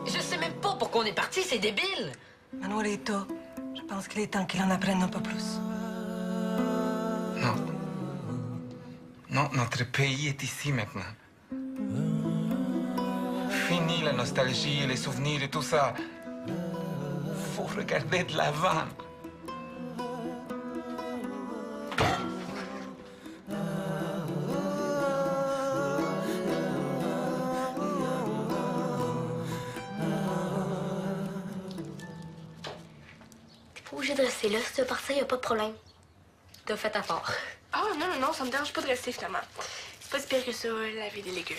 Je sais même pas pourquoi on est parti, c'est débile. Manuelito, je pense qu'il est temps qu'il en apprenne un peu plus. Non. Non, notre pays est ici maintenant. Fini la nostalgie, les souvenirs et tout ça. Faut regarder de l'avant. T'es pas obligé de rester là. Si tu veux partir, y a pas de problème. T'as fait ta part. Ah, non, ça me dérange pas de rester finalement. C'est pas si pire que ça, laver des légumes.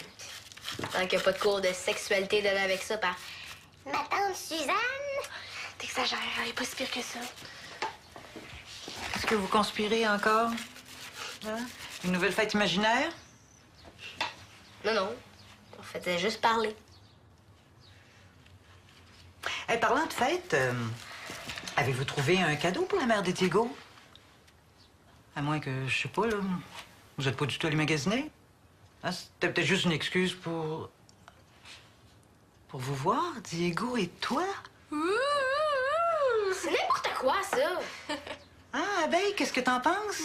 Tant qu'il n'y a pas de cours de sexualité donné avec ça par ma tante Suzanne. T'exagères, elle est pas si pire que ça. Est-ce que vous conspirez encore? Hein? Une nouvelle fête imaginaire? Non. On faisait juste parler. Hey, parlant de fête, avez-vous trouvé un cadeau pour la mère de Diego? À moins que, je sais pas, là, vous êtes pas du tout allé magasiner? Hein, c'était peut-être juste une excuse pour vous voir, Diego et toi? C'est n'importe quoi, ça. Ah, Abeille, qu'est-ce que t'en penses?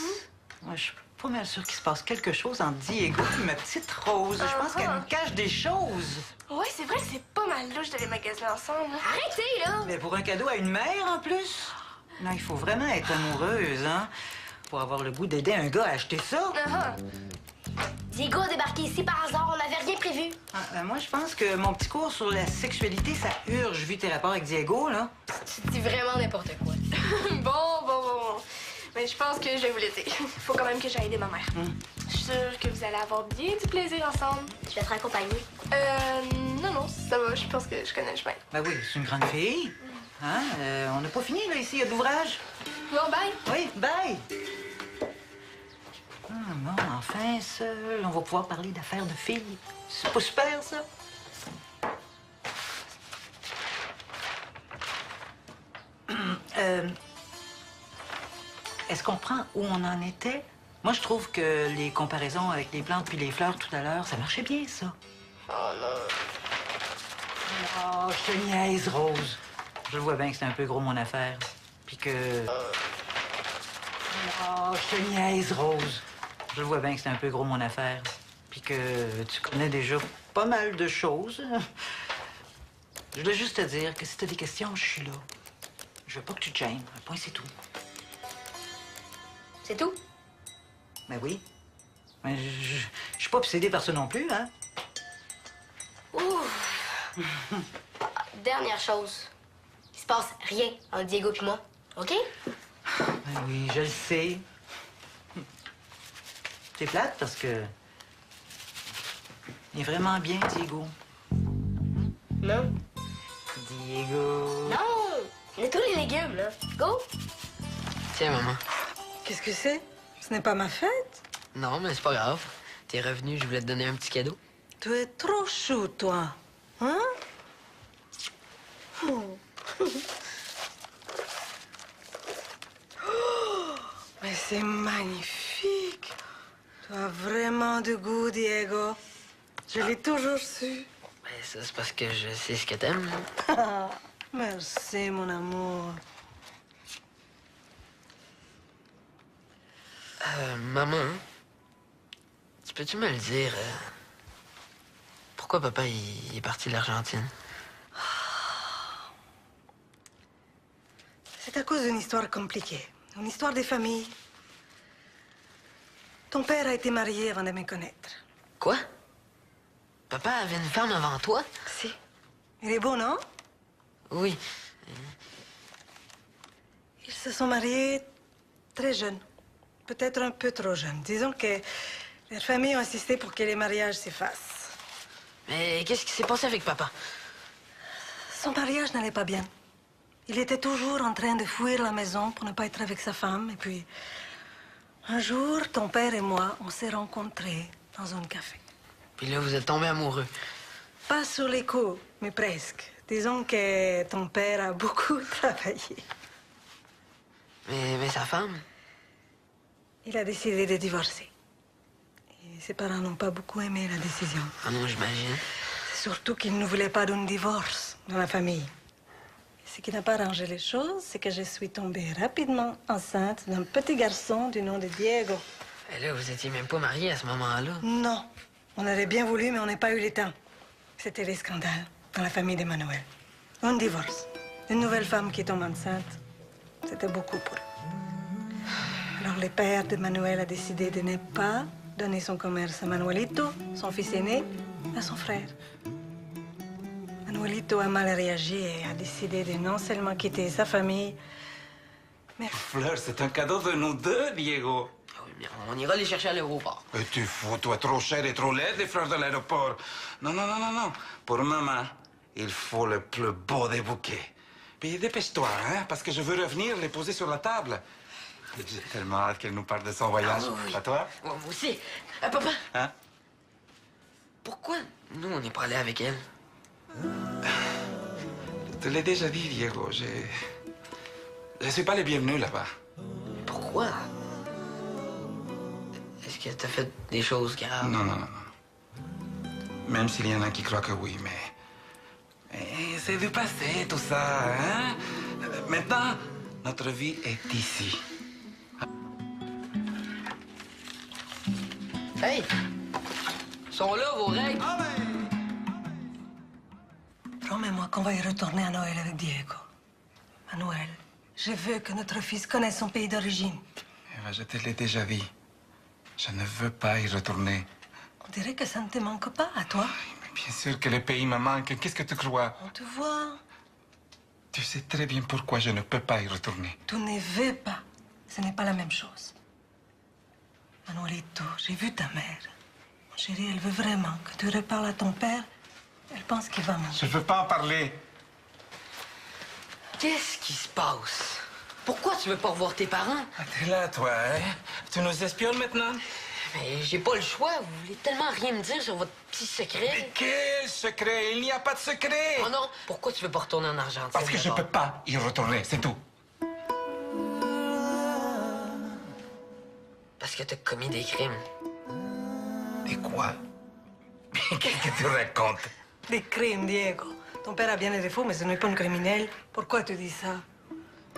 Moi, je suis pas mal sûre qu'il se passe quelque chose entre Diego et ma petite Rose. Je pense qu'elle me cache des choses. Ouais, c'est vrai que c'est pas mal louche d'aller magasiner ensemble. Hein? Arrêtez, là. Mais pour un cadeau à une mère, en plus? Non, il faut vraiment être amoureuse, hein? Pour avoir le goût d'aider un gars à acheter ça. Diego a débarqué ici par hasard. On n'avait rien prévu. Moi, je pense que mon petit cours sur la sexualité, ça urge, vu tes rapports avec Diego, là. Tu dis vraiment n'importe quoi. Bon. Mais je pense que je vais vous laisser. Faut quand même que j'aille aider ma mère. Je suis sûre que vous allez avoir bien du plaisir ensemble. Je vais te raccompagner. Non, ça va. Je pense que je connais le chemin. Ben oui, c'est une grande fille. Hein? On n'a pas fini, là, ici, il y a de l'ouvrage. Bon, bye. Oui, bye! Non, enfin, seul, on va pouvoir parler d'affaires de filles. C'est pas super, ça? Est-ce qu'on prend où on en était? Moi, je trouve que les comparaisons avec les plantes puis les fleurs tout à l'heure, ça marchait bien, ça. Oh non. Oh, je te niaise, Rose. Je vois bien que c'est un peu gros, mon affaire. Puis que... Oh, je te niaise, Rose. Je vois bien que c'est un peu gros, mon affaire. Puis que tu connais déjà pas mal de choses. Je voulais juste te dire que si t'as des questions, je suis là. Je veux pas que tu te gênes. Un point, c'est tout. C'est tout? Ben oui. Mais je suis pas obsédé par ça non plus, hein? Ouf. Dernière chose. Il se passe rien entre Diego et moi. OK? Ben oui, je le sais. C'est plate parce que... il est vraiment bien, Diego. Non. Diego... Non! Nettoie les légumes, là. Go! Tiens, maman. Qu'est-ce que c'est? Ce n'est pas ma fête. Non, mais c'est pas grave. T'es revenu, je voulais te donner un petit cadeau. Tu es trop chou, toi. Hein? Oh, mais c'est magnifique. Tu as vraiment du goût, Diego. Je l'ai toujours su. Ben, ça, c'est parce que je sais ce que t'aimes. Merci, mon amour. Maman, tu peux-tu me le dire? Pourquoi papa, il est parti de l'Argentine? C'est à cause d'une histoire compliquée. Une histoire des familles. Ton père a été marié avant de me connaître. Quoi? Papa avait une femme avant toi? Si. Il est beau, non? Oui. Ils se sont mariés très jeunes. Peut-être un peu trop jeunes. Disons que leurs familles ont insisté pour que les mariages s'effacent. Mais qu'est-ce qui s'est passé avec papa? Son mariage n'allait pas bien. Il était toujours en train de fuir la maison pour ne pas être avec sa femme. Et puis, un jour, ton père et moi, on s'est rencontrés dans un café. Puis là, vous êtes tombés amoureux. Pas sur les coups, mais presque. Disons que ton père a beaucoup travaillé. Mais sa femme? Il a décidé de divorcer. Et ses parents n'ont pas beaucoup aimé la décision. Ah non, j'imagine. C'est surtout qu'il ne voulait pas d'un divorce dans la famille. Ce qui n'a pas arrangé les choses, c'est que je suis tombée rapidement enceinte d'un petit garçon du nom de Diego. Et là, vous étiez même pas mariés à ce moment-là. Non. On aurait bien voulu, mais on n'a pas eu le temps. C'était les scandales dans la famille d'Emmanuel. Un divorce. Une nouvelle femme qui tombe enceinte. C'était beaucoup pour eux. Alors le père d'Emmanuel a décidé de ne pas donner son commerce à Manuelito, son fils aîné, à son frère. Manuelito a mal réagi et a décidé de non seulement quitter sa famille, mais... Fleur, c'est un cadeau de nous deux, Diego. Ah oui, bien, on ira les chercher à l'aéroport. Et tu fous, toi, trop cher et trop laide, les fleurs de l'aéroport. Non, non, non, non, non. Pour maman, il faut le plus beau des bouquets. Puis dépêche-toi, hein, parce que je veux revenir les poser sur la table. J'ai tellement hâte qu'elle nous parle de son voyage. Ah oui. Pas toi? Ouais, moi aussi. Papa, Hein? pourquoi nous, on n'est pas allés avec elle? Je te l'ai déjà dit, Diego. Je suis pas le bienvenu là-bas. Pourquoi? Est-ce que t'as fait des choses graves? Non, non, non, non. Même s'il y en a qui croient que oui, mais c'est du passé, tout ça, hein? Maintenant, notre vie est ici. Hey! Sont là, vos règles? Promets-moi qu'on va y retourner à Noël avec Diego. Manuel, je veux que notre fils connaisse son pays d'origine. Eva, je te l'ai déjà dit. Je ne veux pas y retourner. On dirait que ça ne te manque pas, à toi. Mais bien sûr que le pays me manque. Qu'est-ce que tu crois? On te voit. Tu sais très bien pourquoi je ne peux pas y retourner. Tu ne veux pas. Ce n'est pas la même chose. Manuelito, j'ai vu ta mère. Mon chéri, elle veut vraiment que tu reparles à ton père. Elle pense qu'il va mourir. Je veux pas en parler. Qu'est-ce qui se passe? Pourquoi tu veux pas revoir tes parents? Ah, t'es là, toi, hein? Tu nous espionnes maintenant? Mais j'ai pas le choix. Vous voulez tellement rien me dire sur votre petit secret. Mais quel secret? Il n'y a pas de secret! Oh non! Pourquoi tu veux pas retourner en Argentine? Parce que je d'abord? peux pas y retourner, c'est tout. Parce que t'as commis des crimes. Et quoi? Mais qu'est-ce que tu racontes? Des crimes, Diego. Ton père a bien des défauts, mais ce n'est pas un criminel. Pourquoi tu dis ça?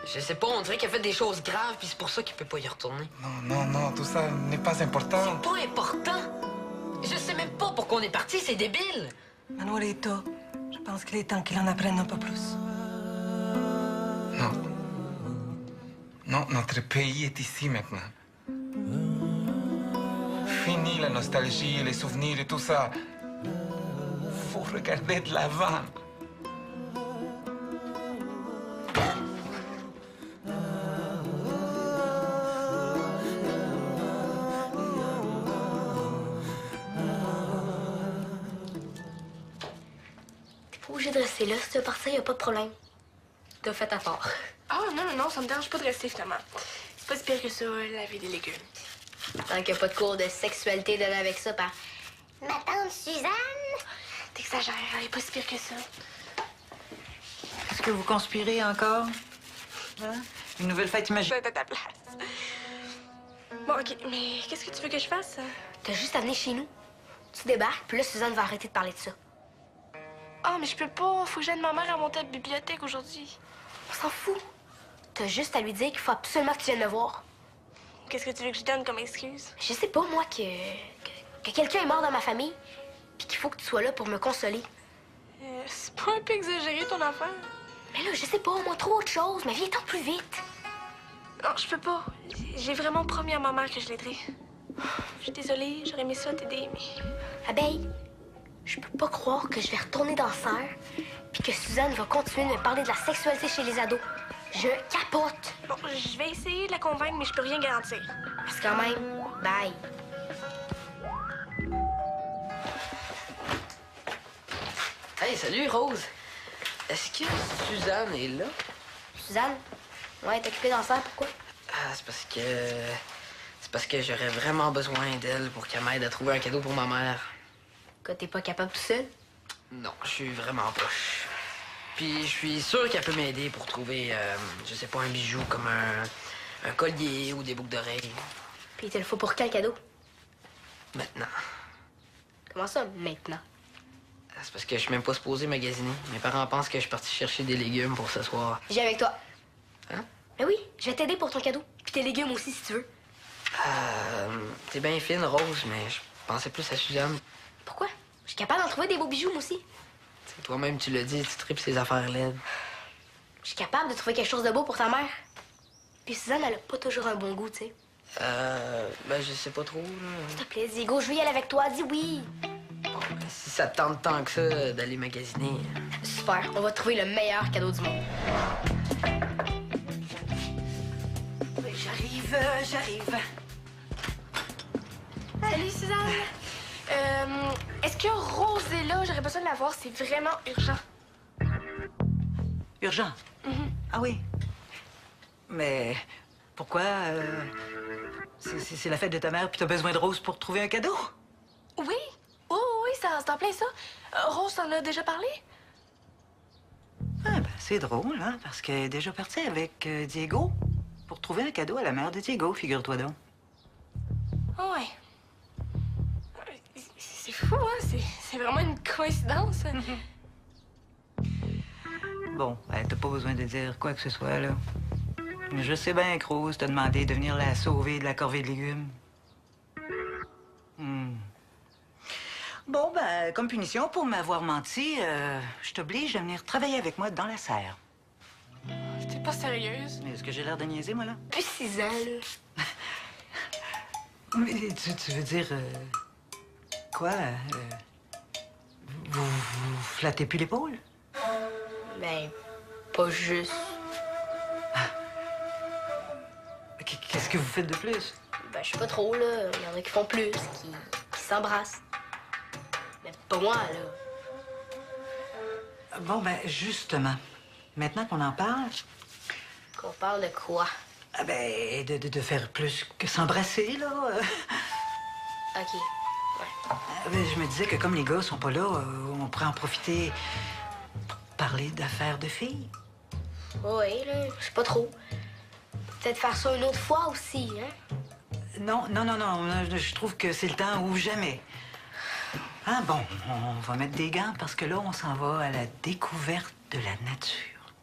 Je sais pas, on dirait qu'il a fait des choses graves, puis c'est pour ça qu'il peut pas y retourner. Non, non, non, tout ça n'est pas important. C'est pas important. Je sais même pas pourquoi on est parti, c'est débile. Manuelito, je pense qu'il est temps qu'il en apprenne un peu plus. Non. Non, notre pays est ici maintenant. Fini la nostalgie, les souvenirs et tout ça. Faut regarder de l'avant. T'es pas obligé de rester là. Si tu veux partir, y a pas de problème. T'as fait ta part. Ah, non, non, non, ça me dérange pas de rester finalement. C'est pas si pire que ça, laver des légumes. Tant qu'il n'y a pas de cours de sexualité donné avec ça par ma tante Suzanne. T'exagères, elle est pas si pire que ça. Est-ce que vous conspirez encore? Hein? Une nouvelle fête imaginaire? C'est à ta place. Bon, OK, mais qu'est-ce que tu veux que je fasse? T'as juste à venir chez nous. Tu débarques, puis là, Suzanne va arrêter de parler de ça. Ah, mais je peux pas. Faut que j'aide ma mère à monter à la bibliothèque aujourd'hui. On s'en fout. T'as juste à lui dire qu'il faut absolument que tu viennes me voir. Qu'est-ce que tu veux que je donne comme excuse? Je sais pas, moi, que quelqu'un est mort dans ma famille, puis qu'il faut que tu sois là pour me consoler. C'est pas un peu exagéré, ton affaire? Mais là, je sais pas, moi, trop autre chose, mais viens-t'en plus vite. Non, je peux pas. J'ai vraiment promis à ma mère que je l'aiderais. Je suis désolée, j'aurais aimé ça t'aider, mais... Abeille, je peux pas croire que je vais retourner dans Serre, puis que Suzanne va continuer de me parler de la sexualité chez les ados. Je capote. Bon, je vais essayer de la convaincre, mais je peux rien garantir. Parce que quand même, bye. Hey, salut, Rose. Est-ce que Suzanne est là? Suzanne? Ouais, t'es occupée dans ça, pourquoi? Ah, c'est parce que... C'est parce que j'aurais vraiment besoin d'elle pour qu'elle m'aide à trouver un cadeau pour ma mère. Que t'es pas capable tout seul? Non, je suis vraiment poche. Puis je suis sûr qu'elle peut m'aider pour trouver, je sais pas, un bijou comme un collier ou des boucles d'oreilles. Puis il te le faut pour quel cadeau? Maintenant. Comment ça, maintenant? C'est parce que je suis même pas supposé magasiner. Mes parents pensent que je suis parti chercher des légumes pour ce soir. J'ai avec toi. Hein? Ben oui, je vais t'aider pour ton cadeau. Puis tes légumes aussi, si tu veux. T'es bien fine, Rose, mais je pensais plus à Suzanne. Pourquoi? Je suis capable d'en trouver des beaux bijoux, moi aussi. T'sais, toi-même, tu l'as dit, tu tripes ces affaires laides. Je suis capable de trouver quelque chose de beau pour ta mère. Puis Suzanne, elle a pas toujours un bon goût, tu sais. Ben, je sais pas trop, là. S'il te plaît, Diego, je veux y aller avec toi. Dis oui. Bon, ben, si ça te tente tant que ça d'aller magasiner... Super, on va trouver le meilleur cadeau du monde. Oui, j'arrive. Salut, Suzanne. Est-ce que Rose est là? J'aurais besoin de la voir, c'est vraiment urgent. Urgent? Ah oui. Mais pourquoi? C'est la fête de ta mère, puis t'as besoin de Rose pour trouver un cadeau? Oui? Oui, c'est en plein ça. Rose t'en a déjà parlé? Ah, ben, c'est drôle, hein, parce qu'elle est déjà partie avec Diego pour trouver un cadeau à la mère de Diego, figure-toi donc. Oh, ouais. C'est fou, hein? C'est vraiment une coïncidence. Bon, ben, t'as pas besoin de dire quoi que ce soit, là. Je sais bien que Rose t'a demandé de venir la sauver de la corvée de légumes. Bon, ben, comme punition pour m'avoir menti, je t'oblige à venir travailler avec moi dans la serre. T'es pas sérieuse? Est-ce que j'ai l'air de niaiser, moi, là? Depuis 6 ans, là. Mais tu veux dire... quoi? Vous flattez plus l'épaule? Ben, pas juste. Qu'est-ce que vous faites de plus? Ben, je sais pas trop, là. Il y en a qui font plus, qui s'embrassent. Mais pas moi, là. Bon, ben, justement, maintenant qu'on en parle, Qu'on parle de quoi? ah ben, de faire plus que s'embrasser, là. OK. Ouais. Ben, je me disais que comme les gars sont pas là, on pourrait en profiter pour parler d'affaires de filles. Oui, là, je sais pas trop. Peut-être faire ça une autre fois aussi, hein? Non, je trouve que c'est le temps ou jamais. Ah bon, on va mettre des gants parce que là, on s'en va à la découverte de la nature.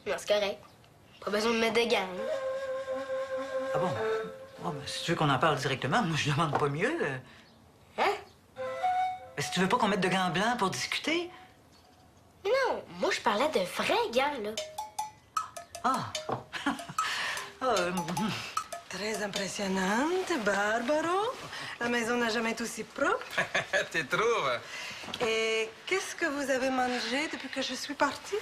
Non, c'est correct. Pas besoin de mettre de gants. Hein? Ah bon? Oh, ben, si tu veux qu'on en parle directement, moi, je demande pas mieux. Hein? Ben, si tu veux pas qu'on mette de gants blancs pour discuter... Non, moi, je parlais de vrais gants, là. Ah! Ah, Très impressionnante, Barbaro. La maison n'a jamais été aussi propre. Tu trouves? Et qu'est-ce que vous avez mangé depuis que je suis partie?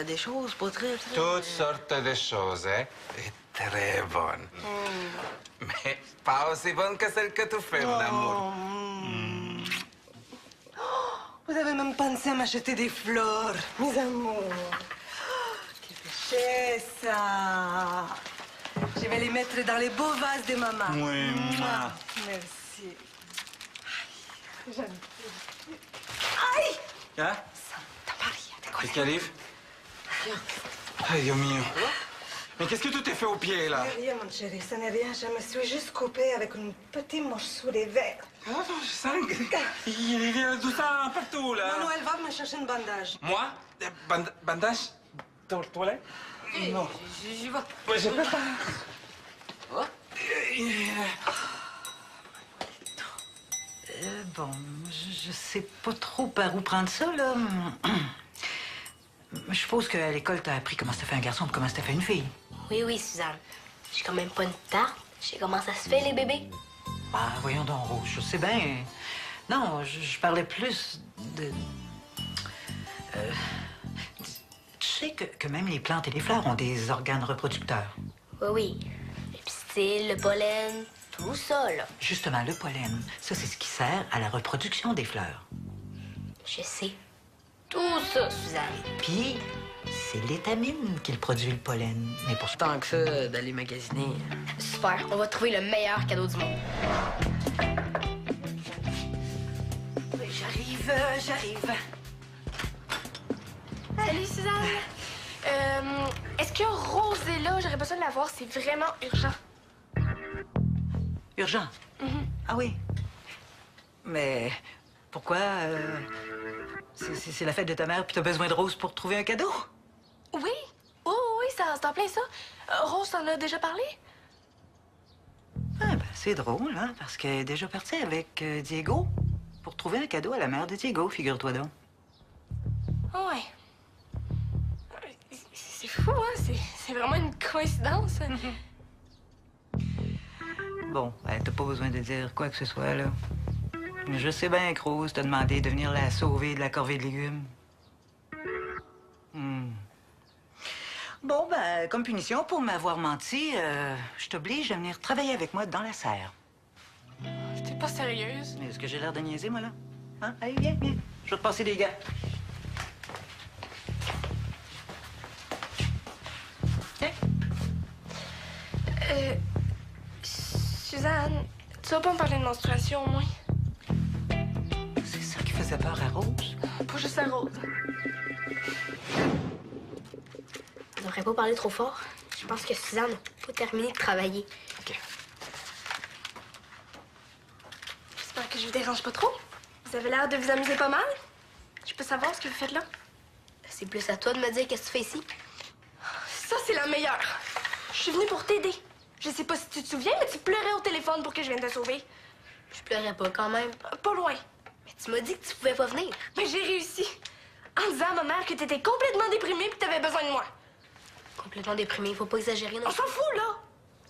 Des choses pas très... Toutes sortes de choses, hein? Et très bonnes. Mais pas aussi bonnes que celles que tu fais, mon amour. Vous avez même pensé à m'acheter des fleurs, mes amours. Oh, quelle richesse! Je vais les mettre dans les beaux vases de maman. Oui, Mouah. Merci. Aïe, gentil. Aïe! Hein? Santa Maria, Qu'est-ce qui arrive? Aïe, Dieu mio. Mais qu'est-ce que tu t'es fait au pied, là? Rien, mon chéri, ça n'est rien. Je me suis juste coupée avec un petit morceau de verre. Ah, non, je sens que... Il y a du sang partout, là. Manuel, va me chercher un bandage. Moi? Bandage? Toilette? Non. J'y vais. Ouais, je peux pas. Oh. Bon, je sais pas trop par où prendre ça, là. Je suppose qu'à l'école, t'as appris comment ça fait un garçon et comment ça fait une fille. Oui, Suzanne. Je suis quand même pas une tarte. Je sais comment ça se fait, les bébés. Ah, voyons donc, Rose, je sais bien. Non, je parlais plus de... tu sais que même les plantes et les fleurs ont des organes reproducteurs. Oui. Le pistil, le pollen, tout ça, là. Justement, le pollen, ça, c'est ce qui sert à la reproduction des fleurs. Je sais. tout ça, Suzanne. Puis, c'est l'étamine qui produit le pollen. Mais pour ça... Tant que ça, d'aller magasiner. Super, on va trouver le meilleur cadeau du monde. J'arrive. Salut, Suzanne. Est-ce que Rose est là? J'aurais besoin de la voir, c'est vraiment urgent. Urgent? Ah oui. Mais pourquoi? C'est la fête de ta mère, puis t'as besoin de Rose pour trouver un cadeau? Oui? Oh, oui, c'est en plein ça. Rose t'en a déjà parlé? Ah, ben, c'est drôle, hein, parce qu'elle est déjà partie avec Diego pour trouver un cadeau à la mère de Diego, figure-toi donc. Ah ouais. C'est fou, hein? C'est vraiment une coïncidence. Bon, ben, t'as pas besoin de dire quoi que ce soit, là. Je sais bien que Rose t'a demandé de venir la sauver de la corvée de légumes. Bon, ben, comme punition pour m'avoir menti, je t'oblige à venir travailler avec moi dans la serre. T'es pas sérieuse? Est-ce que j'ai l'air de niaiser, moi, là? Hein? Allez, viens. Je vais te passer des gars. Tiens. Suzanne, tu vas pas me parler de menstruation, au moins? C'est ça qui faisait peur à Rose? Pas juste à Rose. On devrait pas parler trop fort. Je pense que Suzanne n'a pas terminé de travailler. OK. J'espère que je vous dérange pas trop. Vous avez l'air de vous amuser pas mal. Je peux savoir ce que vous faites là? C'est plus à toi de me dire qu'est-ce que tu fais ici. Ça, c'est la meilleure. Je suis venue pour t'aider. Je sais pas si tu te souviens, mais tu pleurais au téléphone pour que je vienne te sauver. Je pleurais pas quand même. Pas loin. Mais tu m'as dit que tu pouvais pas venir. Mais j'ai réussi. En disant à ma mère que t'étais complètement déprimée et que t'avais besoin de moi. Complètement déprimée, faut pas exagérer non On s'en fout, là.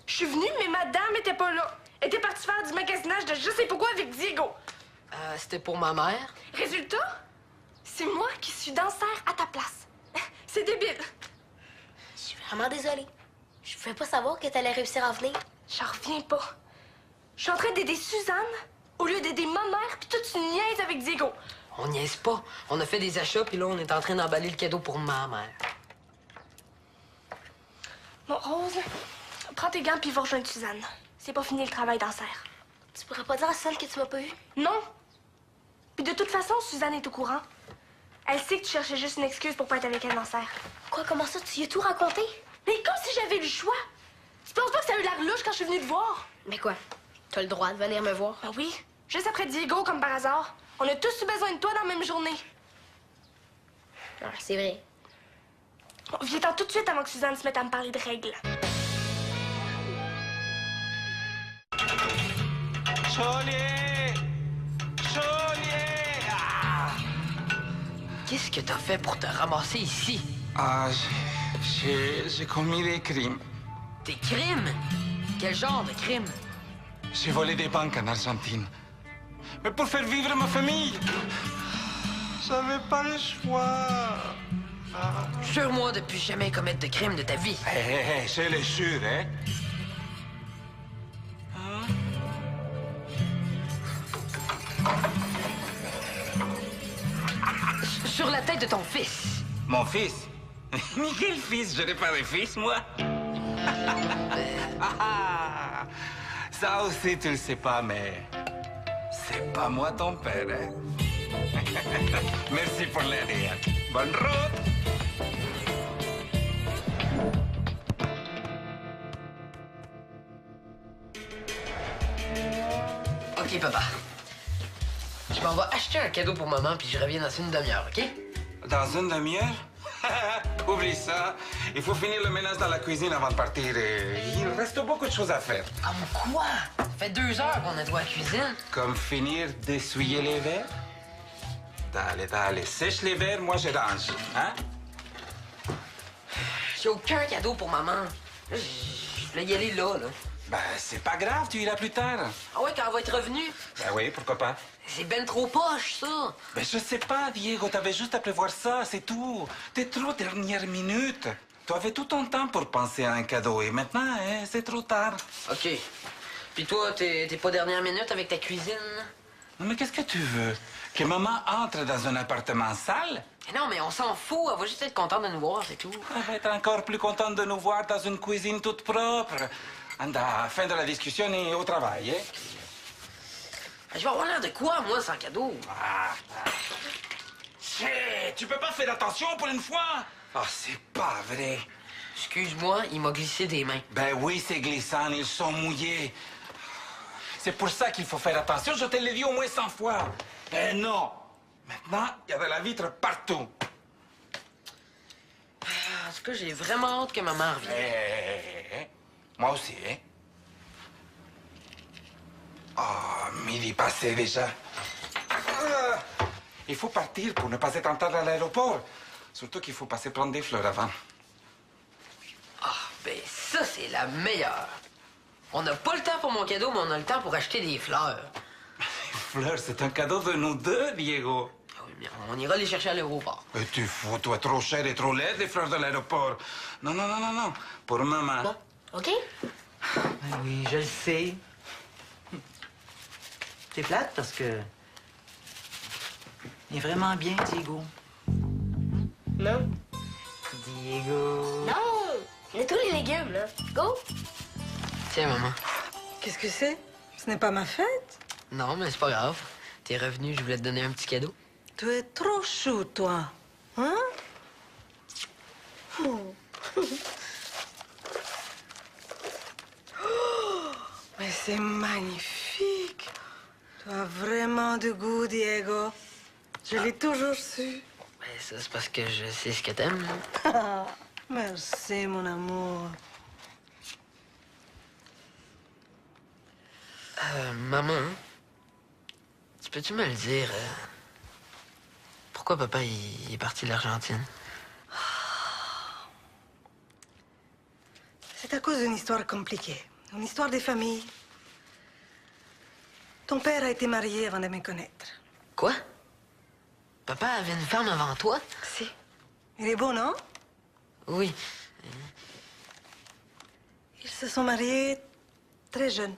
Je suis venue, mais madame était pas là. Elle était partie faire du magasinage de je sais pas quoi avec Diego. C'était pour ma mère. Résultat, c'est moi qui suis dans serre à ta place. C'est débile. Je suis vraiment désolée. Je pouvais pas savoir que t'allais réussir à venir. J'en reviens pas. Je suis en train d'aider Suzanne au lieu d'aider ma mère, puis toi, tu niaises avec Diego. On niaise pas. On a fait des achats, puis là, on est en train d'emballer le cadeau pour ma mère. Bon, Rose, prends tes gants puis va rejoindre Suzanne. C'est pas fini le travail dans serre. Tu pourrais pas dire à Suzanne que tu m'as pas vu? Non. Puis de toute façon, Suzanne est au courant. Elle sait que tu cherchais juste une excuse pour pas être avec elle dans serre. Quoi, comment ça? Tu y as tout raconté? Mais comme si j'avais le choix. Tu penses pas que ça a eu l'air louche quand je suis venue te voir? Mais quoi? T'as le droit de venir me voir. Ben oui. Juste après Diego, comme par hasard. On a tous eu besoin de toi dans la même journée. Ah, c'est vrai. Bon, viens-t'en tout de suite avant que Suzanne se mette à me parler de règles. Cholier! Cholier! Ah! Qu'est-ce que t'as fait pour te ramasser ici? Ah, j'ai commis des crimes. Des crimes? Quel genre de crimes? J'ai volé des banques en Argentine. Mais pour faire vivre ma famille. J'avais pas le choix. Jure-moi de plus jamais commettre de crimes de ta vie. Hé, je le jure, hein? Sur la tête de ton fils. Mon fils? Mais quel fils? Je n'ai pas de fils, moi. Ah, ça aussi, tu le sais pas, mais c'est pas moi ton père, hein? Merci pour l'aider. Bonne route! OK, papa. Je m'en vais acheter un cadeau pour maman, puis je reviens dans une demi-heure, OK? Dans une demi-heure? Oublie ça. Il faut finir le ménage dans la cuisine avant de partir. Il reste beaucoup de choses à faire. Comme quoi? Ça fait 2 heures qu'on nettoie la cuisine. Comme finir d'essuyer les verres? Dale, sèche les verres, moi je range. Hein? J'ai aucun cadeau pour maman. Je voulais y aller là. Ben, c'est pas grave, tu iras plus tard. Ah ouais, quand elle va être revenue? Ben oui, pourquoi pas? C'est ben trop poche, ça. Ben, je sais pas, Diego, t'avais juste à prévoir ça, c'est tout. T'es trop dernière minute. Tu avais tout ton temps pour penser à un cadeau et maintenant, c'est trop tard. OK. Puis toi, t'es pas dernière minute avec ta cuisine? Non, mais qu'est-ce que tu veux? Que maman entre dans un appartement sale? Mais non, mais on s'en fout. Elle va juste être contente de nous voir, c'est tout. Elle va être encore plus contente de nous voir dans une cuisine toute propre. Anda, fin de la discussion et au travail, hein? Je vais avoir l'air de quoi, moi, sans cadeau? Chut, tu peux pas faire attention pour une fois? Ah, c'est pas vrai. Excuse-moi, il m'a glissé des mains. Ben oui, c'est glissant, ils sont mouillés. C'est pour ça qu'il faut faire attention, je te l'ai dit au moins 100 fois. Ben non. Maintenant, il y a de la vitre partout. En tout cas, j'ai vraiment hâte que maman revienne. Moi aussi, hein? Oh, midi passé déjà. Il faut partir pour ne pas être en retard à l'aéroport. Surtout qu'il faut passer prendre des fleurs avant. Ah, ben ça, c'est la meilleure. On n'a pas le temps pour mon cadeau, mais on a le temps pour acheter des fleurs. Fleurs, c'est un cadeau de nous deux, Diego. Ah oui, mais on ira les chercher à l'aéroport. Mais tu fous, toi, trop cher et trop laide, les fleurs de l'aéroport. Non, non, non, non, non. Pour maman. Bon, OK? Ben oui, je le sais. C'est plate parce que... il est vraiment bien, Diego. Non. Diego... Non! Nettoie les légumes, là. Go! Tiens, maman. Qu'est-ce que c'est? Ce n'est pas ma fête. Non, mais c'est pas grave. T'es revenu, je voulais te donner un petit cadeau. Tu es trop chou, toi. Hein? Oh, mais c'est magnifique. Tu as vraiment du goût, Diego. Je l'ai toujours su. Ben, ça, c'est parce que je sais ce que t'aimes. Ah, merci, mon amour. Maman, tu peux-tu me le dire? Pourquoi papa il est parti de l'Argentine? C'est à cause d'une histoire compliquée. Une histoire des familles. Ton père a été marié avant de me connaître. Quoi? Papa avait une femme avant toi? Si. Il est beau, non? Oui. Ils se sont mariés très jeunes.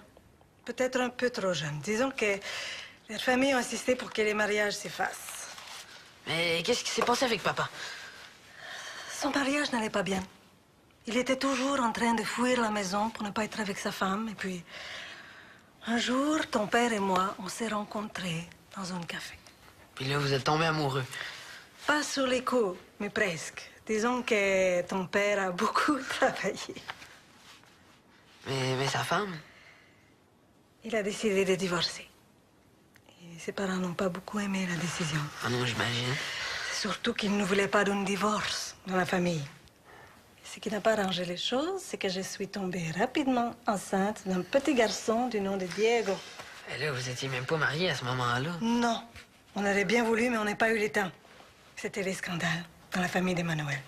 Peut-être un peu trop jeunes. Disons que leurs familles ont insisté pour que les mariages s'effacent. Mais qu'est-ce qui s'est passé avec papa? Son mariage n'allait pas bien. Il était toujours en train de fuir la maison pour ne pas être avec sa femme. Et puis, un jour, ton père et moi, on s'est rencontrés dans un café. Puis là, vous êtes tombés amoureux. Pas sur les coups, mais presque. Disons que ton père a beaucoup travaillé. Mais sa femme? Il a décidé de divorcer. Et ses parents n'ont pas beaucoup aimé la décision. Ah non, j'imagine. C'est surtout qu'il ne voulait pas d'un divorce dans la famille. Ce qui n'a pas arrangé les choses, c'est que je suis tombée rapidement enceinte d'un petit garçon du nom de Diego. Et là, vous étiez même pas mariés à ce moment-là. Non, on aurait bien voulu, mais on n'a pas eu le temps. C'était les scandales dans la famille d'Emmanuel.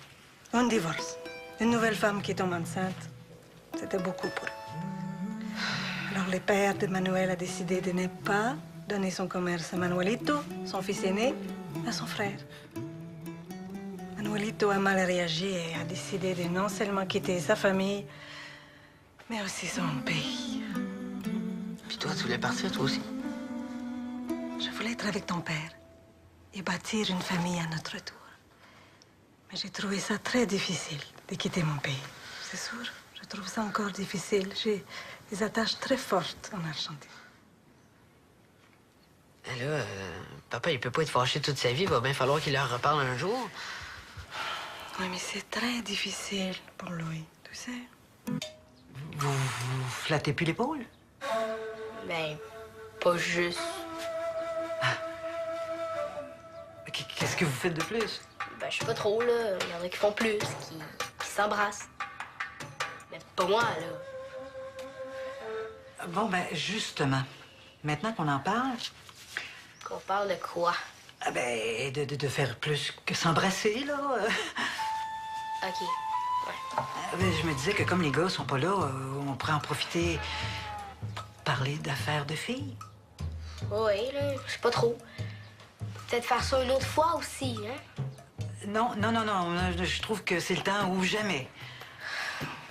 Un divorce, une nouvelle femme qui tombe enceinte, c'était beaucoup pour eux. Alors le père d'Emmanuel a décidé de ne pas donner son commerce à Manuelito, son fils aîné, à son frère. Manuelito a mal réagi et a décidé de non seulement quitter sa famille, mais aussi son pays. Puis toi, tu voulais partir, toi aussi? Je voulais être avec ton père et bâtir une famille à notre tour. Mais j'ai trouvé ça très difficile de quitter mon pays. C'est sûr, je trouve ça encore difficile. J'ai des attaches très fortes en Argentine. Et là, papa, il peut pas être fâché toute sa vie. Il va bien falloir qu'il leur reparle un jour. Oui, mais c'est très difficile pour lui, tu sais. Vous flattez plus l'épaule? Ben, pas juste. Qu'est-ce que vous faites de plus? Ben, je sais pas trop, là. Il y en a qui font plus, qui s'embrassent. Mais pas moi, là. Bon, ben, justement, maintenant qu'on en parle, Qu'on parle de quoi? ah ben, de faire plus que s'embrasser, là. OK. Ben, je me disais que comme les gars sont pas là, on pourrait en profiter pour parler d'affaires de filles. Oui, là, je sais pas trop. Peut-être faire ça une autre fois aussi, hein? Non, je trouve que c'est le temps ou jamais.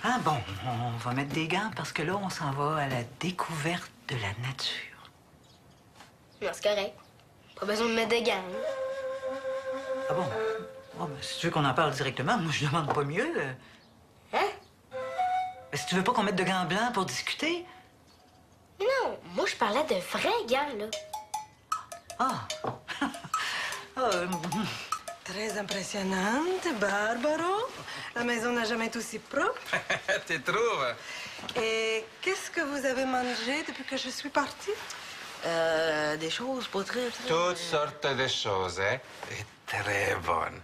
Ah bon, on va mettre des gants parce que là, on s'en va à la découverte de la nature. Non, c'est correct. Pas besoin de mettre de gants. Ah bon? Oh, ben, si tu veux qu'on en parle directement, moi, je demande pas mieux. Hein? Ben, si tu veux pas qu'on mette de gants blancs pour discuter... Mais non, moi, je parlais de vrais gants, là. Ah! Ah, Très impressionnante, Barbaro. La maison n'a jamais été aussi propre. Tu trouves? Et qu'est-ce que vous avez mangé depuis que je suis partie? Des choses pas très... Toutes sortes de choses, hein? Et très bonnes.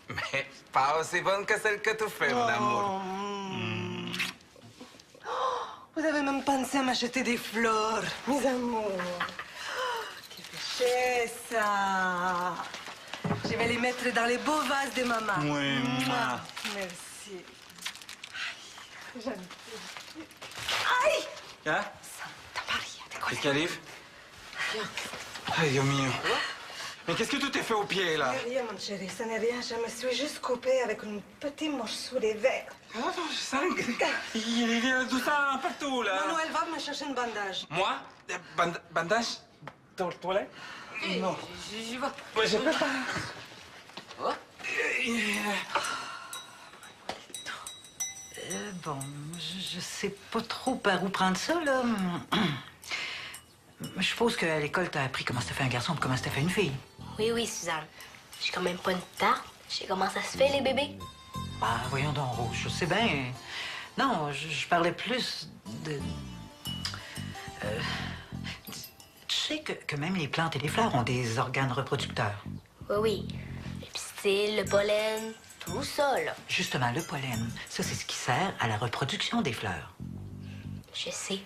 Mais pas aussi bonnes que celles que tu fais, mon amour. Vous avez même pensé à m'acheter des fleurs, mes amours. Quelle richesse! Je vais les mettre dans les beaux vases de maman. Oui, Mouah. Merci. Aïe, gentil. Aïe! Hein? Santa Maria, de quoi? Qu'est-ce qui arrive? Ay, Dios mío. Mais qu'est-ce que tu t'es fait au pied, là? Rien, mon chéri, ça n'est rien. Je me suis juste coupée avec un petit morceau de verre. Ah, je sens il y a du sang partout, là. Manuel va me chercher un bandage. Moi? Bandage? Toilette? Non. J'y vais. Ouais, je peux pas. Oh. Bon, je sais pas trop par où prendre ça, là. Je suppose qu'à l'école, t'as appris comment c'était fait un garçon et comment c'était fait une fille. Oui, oui, Suzanne. J'ai quand même pas une tarte. Je sais comment ça se fait, les bébés. Ah, voyons donc, Rose, je sais bien. Non, je parlais plus de... Tu sais que même les plantes et les fleurs ont des organes reproducteurs. Oui, oui. Le pistil, le pollen, tout ça, là. Justement, le pollen, ça, c'est ce qui sert à la reproduction des fleurs. Je sais.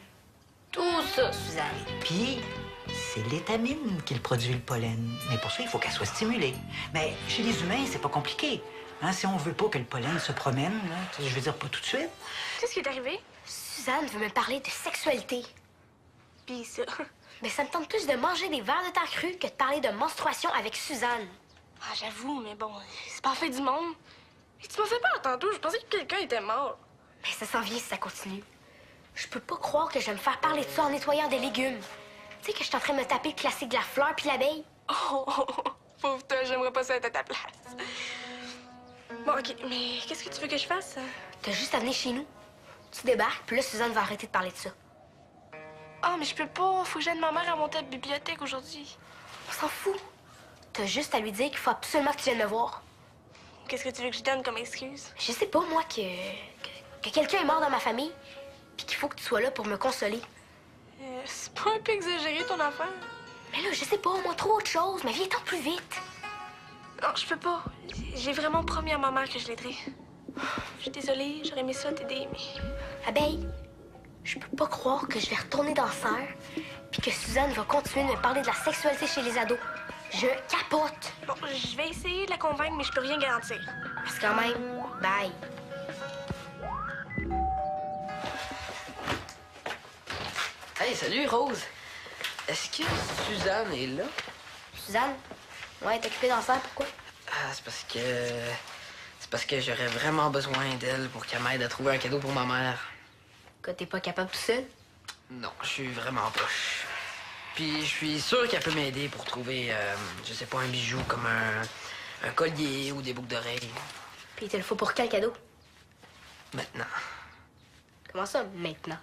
Tout ça, Suzanne. Puis, c'est l'étamine qui le produit, le pollen. Mais pour ça, il faut qu'elle soit stimulée. Mais chez les humains, c'est pas compliqué. Hein, si on veut pas que le pollen se promène, là, je veux dire pas tout de suite. Qu'est-ce qui est arrivé? Suzanne veut me parler de sexualité. Pis ça. Mais ça me tente plus de manger des verres de terre crue que de parler de menstruation avec Suzanne. Ah, j'avoue, mais bon, c'est pas fait du monde. Et tu m'as fait peur tantôt, je pensais que quelqu'un était mort. Mais ça s'en vient si ça continue. Je peux pas croire que je vais me faire parler de ça en nettoyant des légumes. Tu sais que je suis en train de me taper le classique de la fleur puis l'abeille? Oh, pauvre toi, j'aimerais pas ça être à ta place. Bon, OK, mais qu'est-ce que tu veux que je fasse? T'as juste à venir chez nous. Tu débarques, puis là, Suzanne va arrêter de parler de ça. Ah, mais je peux pas, faut que j'aide ma mère à monter à la bibliothèque aujourd'hui. On s'en fout. T'as juste à lui dire qu'il faut absolument que tu viennes me voir. Qu'est-ce que tu veux que je donne comme excuse? Je sais pas, moi, que quelqu'un est mort dans ma famille, puis qu'il faut que tu sois là pour me consoler. C'est pas un peu exagéré ton affaire? Mais là, je sais pas, moi, trop autre chose, mais viens-t'en plus vite. Non, je peux pas. J'ai vraiment promis à ma mère que je l'aiderais. Je suis désolée, j'aurais aimé ça t'aider, mais... Abeille, je peux pas croire que je vais retourner dans Serre, puis que Suzanne va continuer de me parler de la sexualité chez les ados. Je capote. Bon, je vais essayer de la convaincre, mais je peux rien garantir. Parce que quand même, bye. Hey, salut, Rose. Est-ce que Suzanne est là? Suzanne? Ouais, t'es occupée dans Serre, pourquoi? Ah, c'est parce que... C'est parce que j'aurais vraiment besoin d'elle pour qu'elle m'aide à trouver un cadeau pour ma mère. Que t'es pas capable tout seul? Non, je suis vraiment poche. Puis je suis sûr qu'elle peut m'aider pour trouver, je sais pas, un bijou comme un collier ou des boucles d'oreilles. Puis il te le faut pour quel cadeau? Maintenant. Comment ça, maintenant?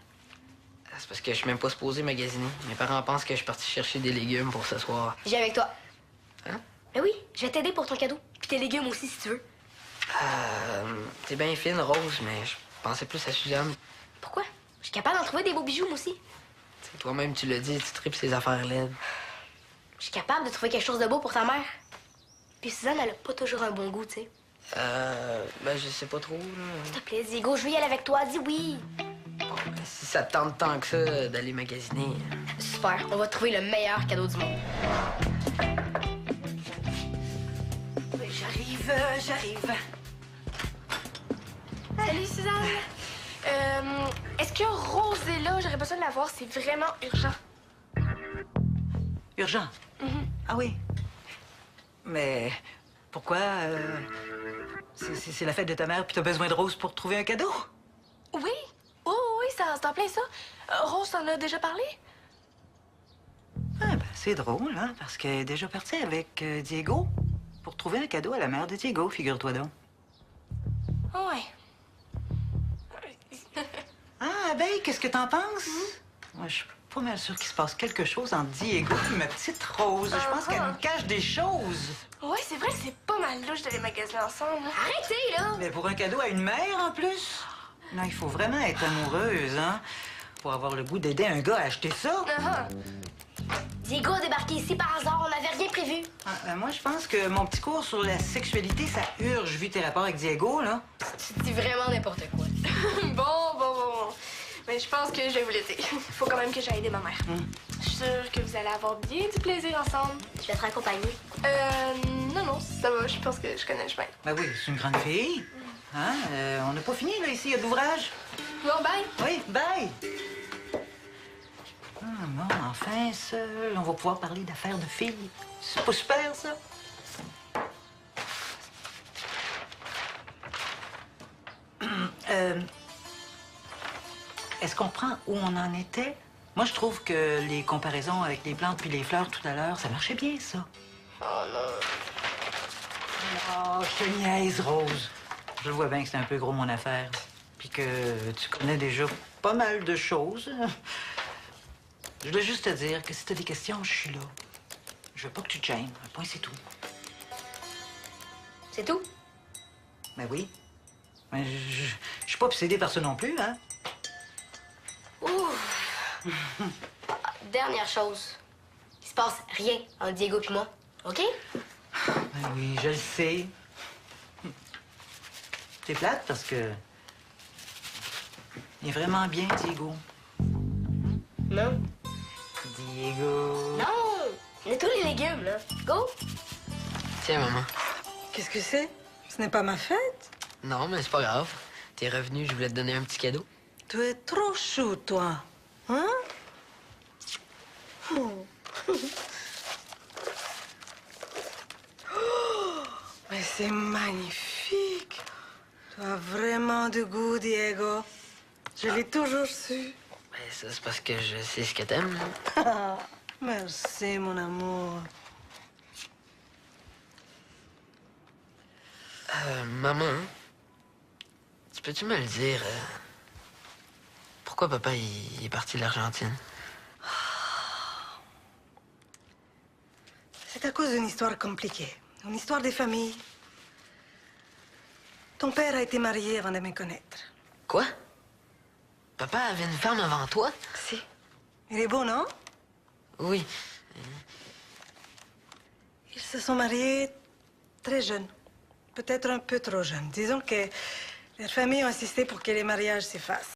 C'est parce que je suis même pas supposé magasiner. Mes parents pensent que je suis parti chercher des légumes pour ce soir. J'ai avec toi. Hein? Ben oui, je vais t'aider pour ton cadeau. Puis tes légumes aussi, si tu veux. T'es bien fine, Rose, mais je pensais plus à Suzanne. Pourquoi? Je suis capable d'en trouver des beaux bijoux, moi aussi. T'sais, toi-même, tu l'as dit, tu tripes ces affaires laides. Je suis capable de trouver quelque chose de beau pour ta mère. Puis Suzanne, elle a pas toujours un bon goût, tu sais. Ben, je sais pas trop, là. S'il te plaît, Diego, je veux y aller avec toi. Dis oui. Bon, ben, si ça te tente tant que ça d'aller magasiner... Super, on va trouver le meilleur cadeau du monde. Oui, j'arrive. Salut, Suzanne. Est-ce que Rose est là? J'aurais besoin de la voir, c'est vraiment urgent. Urgent? Ah oui. Mais pourquoi? C'est la fête de ta mère, puis t'as besoin de Rose pour trouver un cadeau? Oui? Oh, oui, c'est en plein ça. Rose t'en a déjà parlé? Ah, ben, C'est drôle, hein, parce qu'elle est déjà partie avec Diego pour trouver un cadeau à la mère de Diego, figure-toi donc. Ah ouais. Ah, abeille, qu'est-ce que t'en penses? Moi, je suis pas mal sûre qu'il se passe quelque chose entre Diego et ma petite Rose. Je pense qu'elle nous cache des choses. Ouais, c'est vrai que c'est pas mal louche de les magasiner ensemble. Hein. Arrêtez, là! Mais pour un cadeau à une mère, en plus? Non, il faut vraiment être amoureuse, hein, pour avoir le goût d'aider un gars à acheter ça. Ah, Diego a débarqué ici par hasard, on n'avait rien prévu. Ah, ben moi, je pense que mon petit cours sur la sexualité, ça urge, vu tes rapports avec Diego, là. Tu dis vraiment n'importe quoi. bon. Mais je pense que je vais vous laisser. Faut quand même que j'aille aider ma mère. Je suis sûre que vous allez avoir bien du plaisir ensemble. Je vais te raccompagner. Non, ça va. Je pense que je connais le chemin. Ben oui, c'est une grande fille. Hein? On n'a pas fini, là, ici, il y a de l'ouvrage. Bon, bye. Oui, bye! Ah, bon, enfin, seul, on va pouvoir parler d'affaires de filles. C'est pas super, ça? Est-ce qu'on prend où on en était? Moi, je trouve que les comparaisons avec les plantes puis les fleurs tout à l'heure, ça marchait bien, ça. Oh non. Oh, je te niaise, Rose. Je vois bien que c'est un peu gros, mon affaire. Puis que tu connais déjà pas mal de choses. Je voulais juste te dire que si t'as des questions, je suis là. Je veux pas que tu te gênes. Un point, c'est tout. C'est tout? Ben oui. Ben, je suis pas obsédée par ça non plus, hein? Ouh! Dernière chose. Il se passe rien entre Diego et moi, OK? Ben oui, je le sais. C'est plate parce que... il est vraiment bien, Diego. Non. Diego... Non! Nettoie les légumes, là. Go! Tiens, maman. Qu'est-ce que c'est? Ce n'est pas ma fête? Non, mais c'est pas grave. T'es revenu, je voulais te donner un petit cadeau. Tu es trop chou, toi. Hein? Oh. Oh, mais c'est magnifique. Tu as vraiment du goût, Diego. Je l'ai toujours su. Ben, ça, c'est parce que je sais ce que t'aimes. Ah, merci, mon amour. Maman, tu peux-tu me le dire? Pourquoi papa, il est parti de l'Argentine? C'est à cause d'une histoire compliquée. Une histoire des familles. Ton père a été marié avant de me connaître. Quoi? Papa avait une femme avant toi? Si. Il est beau, non? Oui. Ils se sont mariés très jeunes. Peut-être un peu trop jeunes. Disons que leurs familles ont insisté pour que les mariages s'effacent.